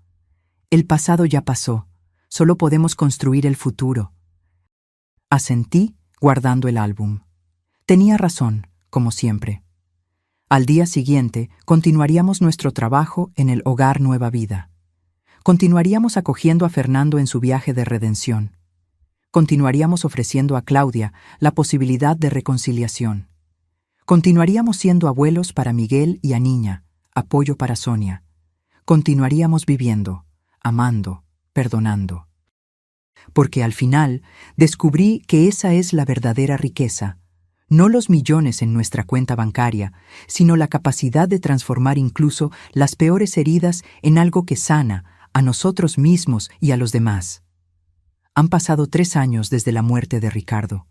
El pasado ya pasó, solo podemos construir el futuro. Asentí, guardando el álbum. Tenía razón, como siempre. Al día siguiente, continuaríamos nuestro trabajo en el Hogar Nueva Vida. Continuaríamos acogiendo a Fernando en su viaje de redención. Continuaríamos ofreciendo a Claudia la posibilidad de reconciliación. Continuaríamos siendo abuelos para Miguel y a Niña, apoyo para Sonia. Continuaríamos viviendo, amando, perdonando. Porque al final descubrí que esa es la verdadera riqueza, no los millones en nuestra cuenta bancaria, sino la capacidad de transformar incluso las peores heridas en algo que sana a nosotros mismos y a los demás. Han pasado 3 años desde la muerte de Ricardo.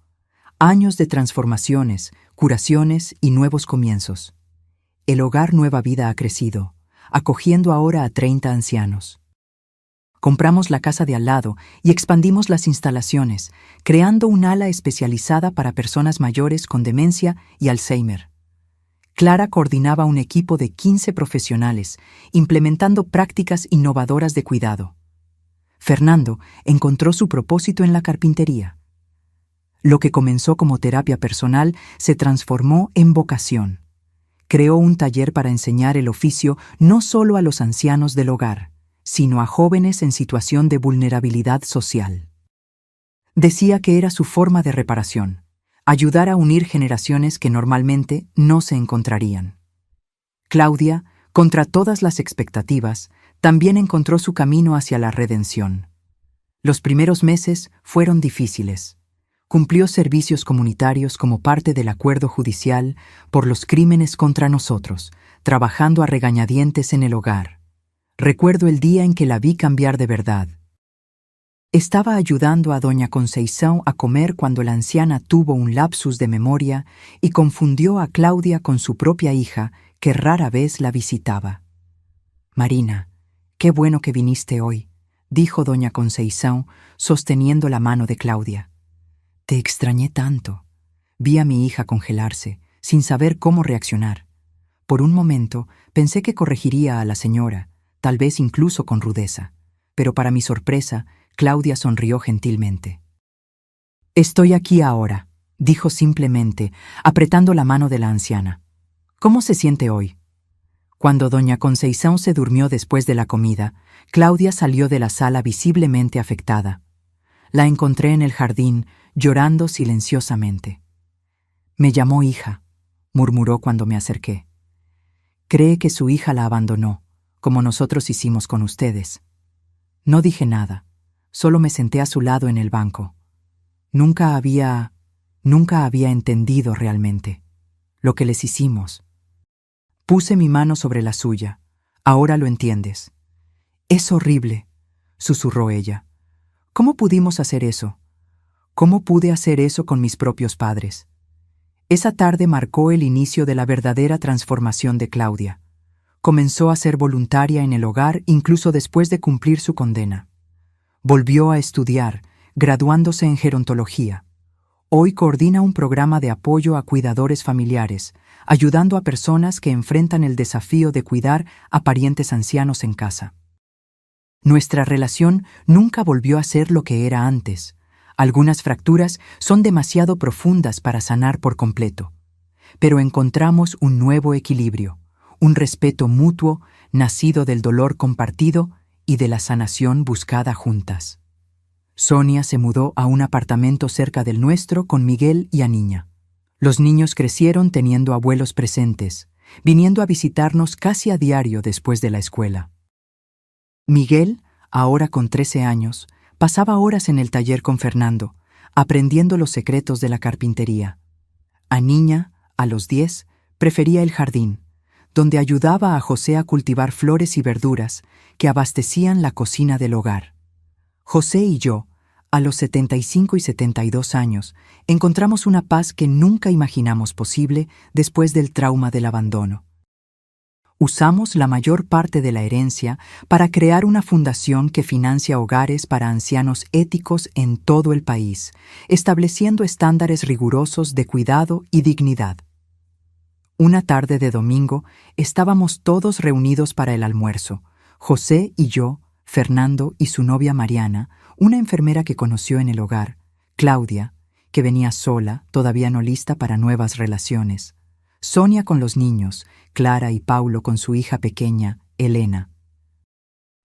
Años de transformaciones, curaciones y nuevos comienzos. El Hogar Nueva Vida ha crecido, acogiendo ahora a 30 ancianos. Compramos la casa de al lado y expandimos las instalaciones, creando un ala especializada para personas mayores con demencia y Alzheimer. Clara coordinaba un equipo de 15 profesionales, implementando prácticas innovadoras de cuidado. Fernando encontró su propósito en la carpintería. Lo que comenzó como terapia personal se transformó en vocación. Creó un taller para enseñar el oficio no solo a los ancianos del hogar, sino a jóvenes en situación de vulnerabilidad social. Decía que era su forma de reparación, ayudar a unir generaciones que normalmente no se encontrarían. Claudia, contra todas las expectativas, también encontró su camino hacia la redención. Los primeros meses fueron difíciles. Cumplió servicios comunitarios como parte del acuerdo judicial por los crímenes contra nosotros, trabajando a regañadientes en el hogar. Recuerdo el día en que la vi cambiar de verdad. Estaba ayudando a doña Conceição a comer cuando la anciana tuvo un lapsus de memoria y confundió a Claudia con su propia hija, que rara vez la visitaba. «Marina, qué bueno que viniste hoy», dijo doña Conceição, sosteniendo la mano de Claudia. «Te extrañé tanto». Vi a mi hija congelarse, sin saber cómo reaccionar. Por un momento pensé que corregiría a la señora, tal vez incluso con rudeza, pero para mi sorpresa, Claudia sonrió gentilmente. «Estoy aquí ahora», dijo simplemente, apretando la mano de la anciana. «¿Cómo se siente hoy?» Cuando doña Conceição se durmió después de la comida, Claudia salió de la sala visiblemente afectada. La encontré en el jardín, llorando silenciosamente. «Me llamó hija», murmuró cuando me acerqué. «Cree que su hija la abandonó, como nosotros hicimos con ustedes». No dije nada, solo me senté a su lado en el banco. Nunca había entendido realmente lo que les hicimos. Puse mi mano sobre la suya. «Ahora lo entiendes». «Es horrible», susurró ella. «¿Cómo pudimos hacer eso? ¿Cómo pude hacer eso con mis propios padres?» Esa tarde marcó el inicio de la verdadera transformación de Claudia. Comenzó a ser voluntaria en el hogar incluso después de cumplir su condena. Volvió a estudiar, graduándose en gerontología. Hoy coordina un programa de apoyo a cuidadores familiares, ayudando a personas que enfrentan el desafío de cuidar a parientes ancianos en casa. Nuestra relación nunca volvió a ser lo que era antes. Algunas fracturas son demasiado profundas para sanar por completo. Pero encontramos un nuevo equilibrio, un respeto mutuo nacido del dolor compartido y de la sanación buscada juntas. Sonia se mudó a un apartamento cerca del nuestro con Miguel y a Niña. Los niños crecieron teniendo abuelos presentes, viniendo a visitarnos casi a diario después de la escuela. Miguel, ahora con 13 años, pasaba horas en el taller con Fernando, aprendiendo los secretos de la carpintería. Niña, a los 10, prefería el jardín, donde ayudaba a José a cultivar flores y verduras que abastecían la cocina del hogar. José y yo, a los 75 y 72 años, encontramos una paz que nunca imaginamos posible después del trauma del abandono. Usamos la mayor parte de la herencia para crear una fundación que financia hogares para ancianos éticos en todo el país, estableciendo estándares rigurosos de cuidado y dignidad. Una tarde de domingo estábamos todos reunidos para el almuerzo, José y yo, Fernando y su novia Mariana, una enfermera que conoció en el hogar, Claudia, que venía sola, todavía no lista para nuevas relaciones, Sonia con los niños, Clara y Paulo con su hija pequeña, Elena.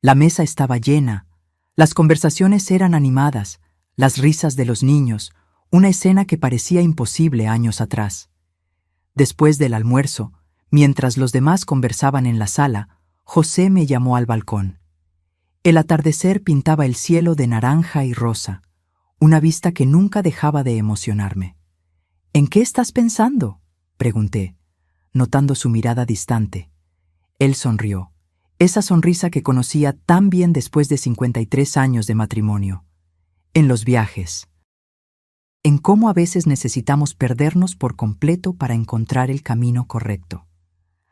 La mesa estaba llena, las conversaciones eran animadas, las risas de los niños, una escena que parecía imposible años atrás. Después del almuerzo, mientras los demás conversaban en la sala, José me llamó al balcón. El atardecer pintaba el cielo de naranja y rosa, una vista que nunca dejaba de emocionarme. ¿En qué estás pensando?, pregunté, notando su mirada distante. Él sonrió, esa sonrisa que conocía tan bien después de 53 años de matrimonio. En los viajes. En cómo a veces necesitamos perdernos por completo para encontrar el camino correcto.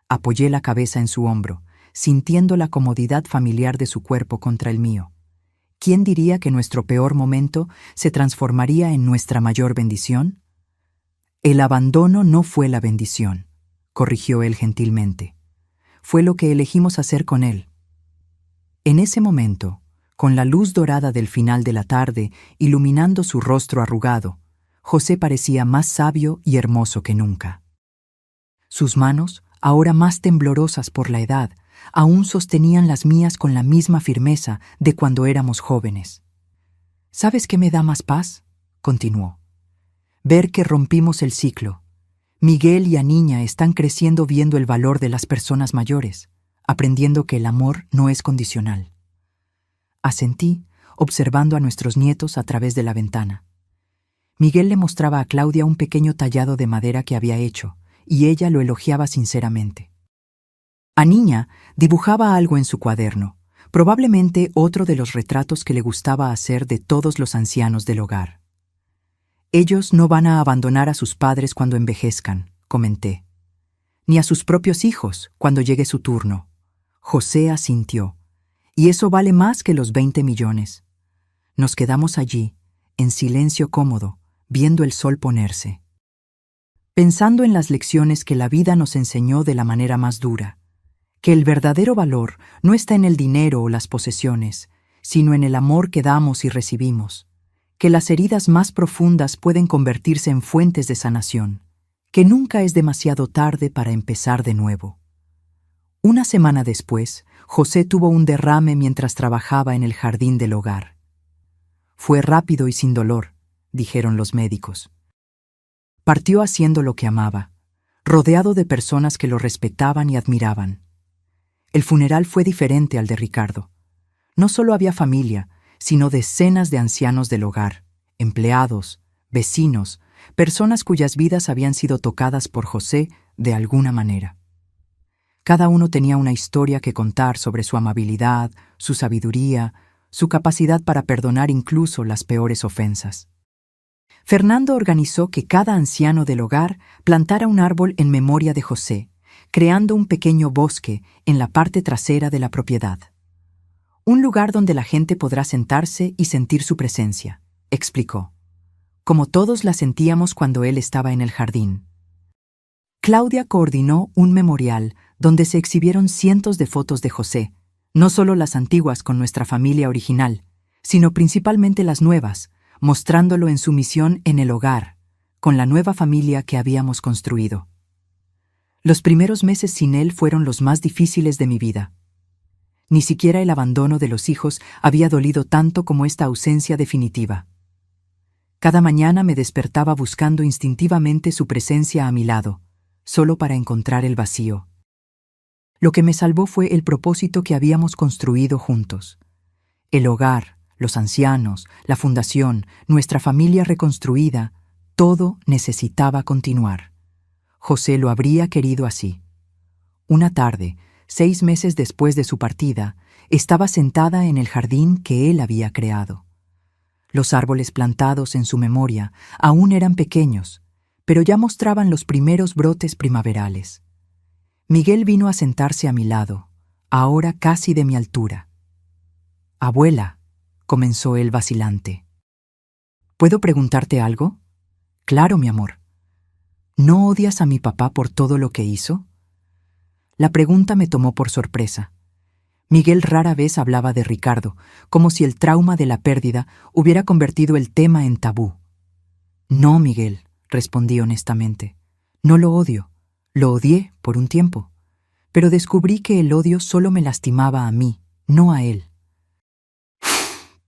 Apoyé la cabeza en su hombro, sintiendo la comodidad familiar de su cuerpo contra el mío. ¿Quién diría que nuestro peor momento se transformaría en nuestra mayor bendición? El abandono no fue la bendición, corrigió él gentilmente. Fue lo que elegimos hacer con él. En ese momento, con la luz dorada del final de la tarde iluminando su rostro arrugado, José parecía más sabio y hermoso que nunca. Sus manos, ahora más temblorosas por la edad, aún sostenían las mías con la misma firmeza de cuando éramos jóvenes. ¿Sabes qué me da más paz?, continuó. Ver que rompimos el ciclo. Miguel y Niña están creciendo viendo el valor de las personas mayores, aprendiendo que el amor no es condicional. Asentí, observando a nuestros nietos a través de la ventana. Miguel le mostraba a Claudia un pequeño tallado de madera que había hecho, y ella lo elogiaba sinceramente. Niña dibujaba algo en su cuaderno, probablemente otro de los retratos que le gustaba hacer de todos los ancianos del hogar. Ellos no van a abandonar a sus padres cuando envejezcan, comenté. Ni a sus propios hijos cuando llegue su turno. José asintió. Y eso vale más que los 20 millones. Nos quedamos allí, en silencio cómodo, viendo el sol ponerse. Pensando en las lecciones que la vida nos enseñó de la manera más dura. Que el verdadero valor no está en el dinero o las posesiones, sino en el amor que damos y recibimos. Que las heridas más profundas pueden convertirse en fuentes de sanación, que nunca es demasiado tarde para empezar de nuevo. Una semana después, José tuvo un derrame mientras trabajaba en el jardín del hogar. Fue rápido y sin dolor, dijeron los médicos. Partió haciendo lo que amaba, rodeado de personas que lo respetaban y admiraban. El funeral fue diferente al de Ricardo. No solo había familia, sino decenas de ancianos del hogar, empleados, vecinos, personas cuyas vidas habían sido tocadas por José de alguna manera. Cada uno tenía una historia que contar sobre su amabilidad, su sabiduría, su capacidad para perdonar incluso las peores ofensas. Fernando organizó que cada anciano del hogar plantara un árbol en memoria de José, creando un pequeño bosque en la parte trasera de la propiedad. Un lugar donde la gente podrá sentarse y sentir su presencia, explicó, como todos la sentíamos cuando él estaba en el jardín. Claudia coordinó un memorial donde se exhibieron cientos de fotos de José, no solo las antiguas con nuestra familia original, sino principalmente las nuevas, mostrándolo en su misión en el hogar, con la nueva familia que habíamos construido. Los primeros meses sin él fueron los más difíciles de mi vida. Ni siquiera el abandono de los hijos había dolido tanto como esta ausencia definitiva. Cada mañana me despertaba buscando instintivamente su presencia a mi lado, solo para encontrar el vacío. Lo que me salvó fue el propósito que habíamos construido juntos. El hogar, los ancianos, la fundación, nuestra familia reconstruida, todo necesitaba continuar. José lo habría querido así. Una tarde, 6 meses después de su partida, estaba sentada en el jardín que él había creado. Los árboles plantados en su memoria aún eran pequeños, pero ya mostraban los primeros brotes primaverales. Miguel vino a sentarse a mi lado, ahora casi de mi altura. «Abuela», comenzó él vacilante. «¿Puedo preguntarte algo?» «Claro, mi amor». «¿No odias a mi papá por todo lo que hizo?» La pregunta me tomó por sorpresa. Miguel rara vez hablaba de Ricardo, como si el trauma de la pérdida hubiera convertido el tema en tabú. «No, Miguel», respondí honestamente. «No lo odio. Lo odié por un tiempo. Pero descubrí que el odio solo me lastimaba a mí, no a él».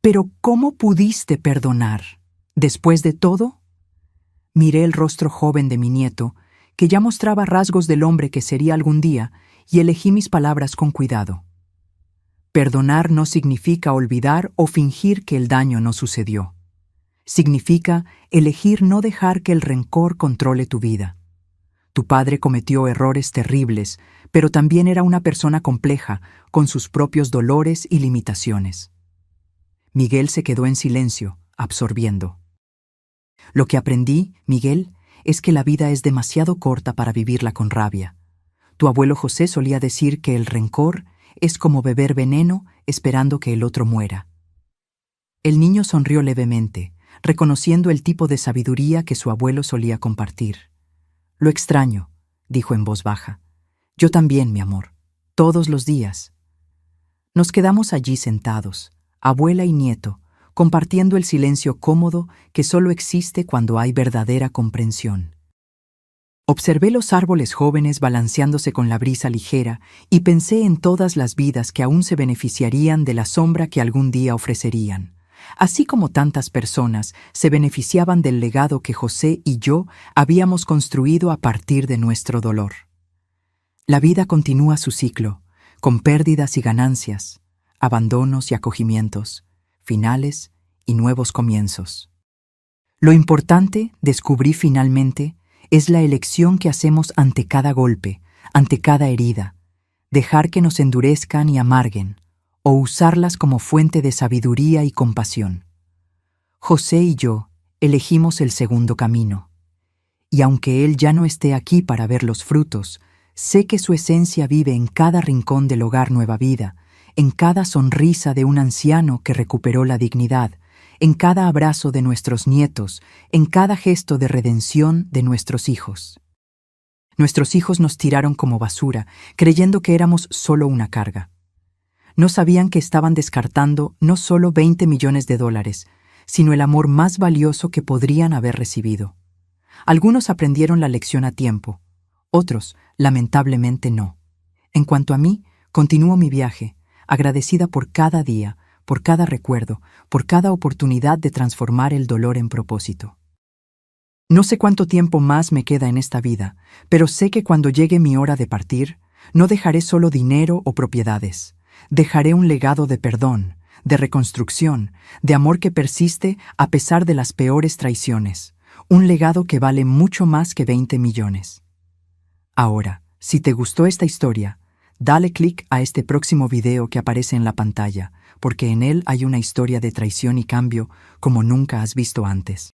«¿Pero cómo pudiste perdonar? ¿Después de todo?» Miré el rostro joven de mi nieto, que ya mostraba rasgos del hombre que sería algún día, y elegí mis palabras con cuidado. Perdonar no significa olvidar o fingir que el daño no sucedió. Significa elegir no dejar que el rencor controle tu vida. Tu padre cometió errores terribles, pero también era una persona compleja, con sus propios dolores y limitaciones. Miguel se quedó en silencio, absorbiendo. Lo que aprendí, Miguel, es que la vida es demasiado corta para vivirla con rabia. Tu abuelo José solía decir que el rencor es como beber veneno esperando que el otro muera. El niño sonrió levemente, reconociendo el tipo de sabiduría que su abuelo solía compartir. «Lo extraño», dijo en voz baja. «Yo también, mi amor. Todos los días». Nos quedamos allí sentados, abuela y nieto, compartiendo el silencio cómodo que solo existe cuando hay verdadera comprensión. Observé los árboles jóvenes balanceándose con la brisa ligera y pensé en todas las vidas que aún se beneficiarían de la sombra que algún día ofrecerían, así como tantas personas se beneficiaban del legado que José y yo habíamos construido a partir de nuestro dolor. La vida continúa su ciclo, con pérdidas y ganancias, abandonos y acogimientos, finales y nuevos comienzos. Lo importante, descubrí finalmente, es la elección que hacemos ante cada golpe, ante cada herida, dejar que nos endurezcan y amarguen, o usarlas como fuente de sabiduría y compasión. José y yo elegimos el segundo camino, y aunque él ya no esté aquí para ver los frutos, sé que su esencia vive en cada rincón del hogar Nueva Vida, en cada sonrisa de un anciano que recuperó la dignidad, en cada abrazo de nuestros nietos, en cada gesto de redención de nuestros hijos. Nuestros hijos nos tiraron como basura, creyendo que éramos solo una carga. No sabían que estaban descartando no solo $20 millones, sino el amor más valioso que podrían haber recibido. Algunos aprendieron la lección a tiempo, otros, lamentablemente, no. En cuanto a mí, continúo mi viaje, agradecida por cada día, por cada recuerdo, por cada oportunidad de transformar el dolor en propósito. No sé cuánto tiempo más me queda en esta vida, pero sé que cuando llegue mi hora de partir, no dejaré solo dinero o propiedades. Dejaré un legado de perdón, de reconstrucción, de amor que persiste a pesar de las peores traiciones. Un legado que vale mucho más que 20 millones. Ahora, si te gustó esta historia, dale clic a este próximo video que aparece en la pantalla, porque en él hay una historia de traición y cambio como nunca has visto antes.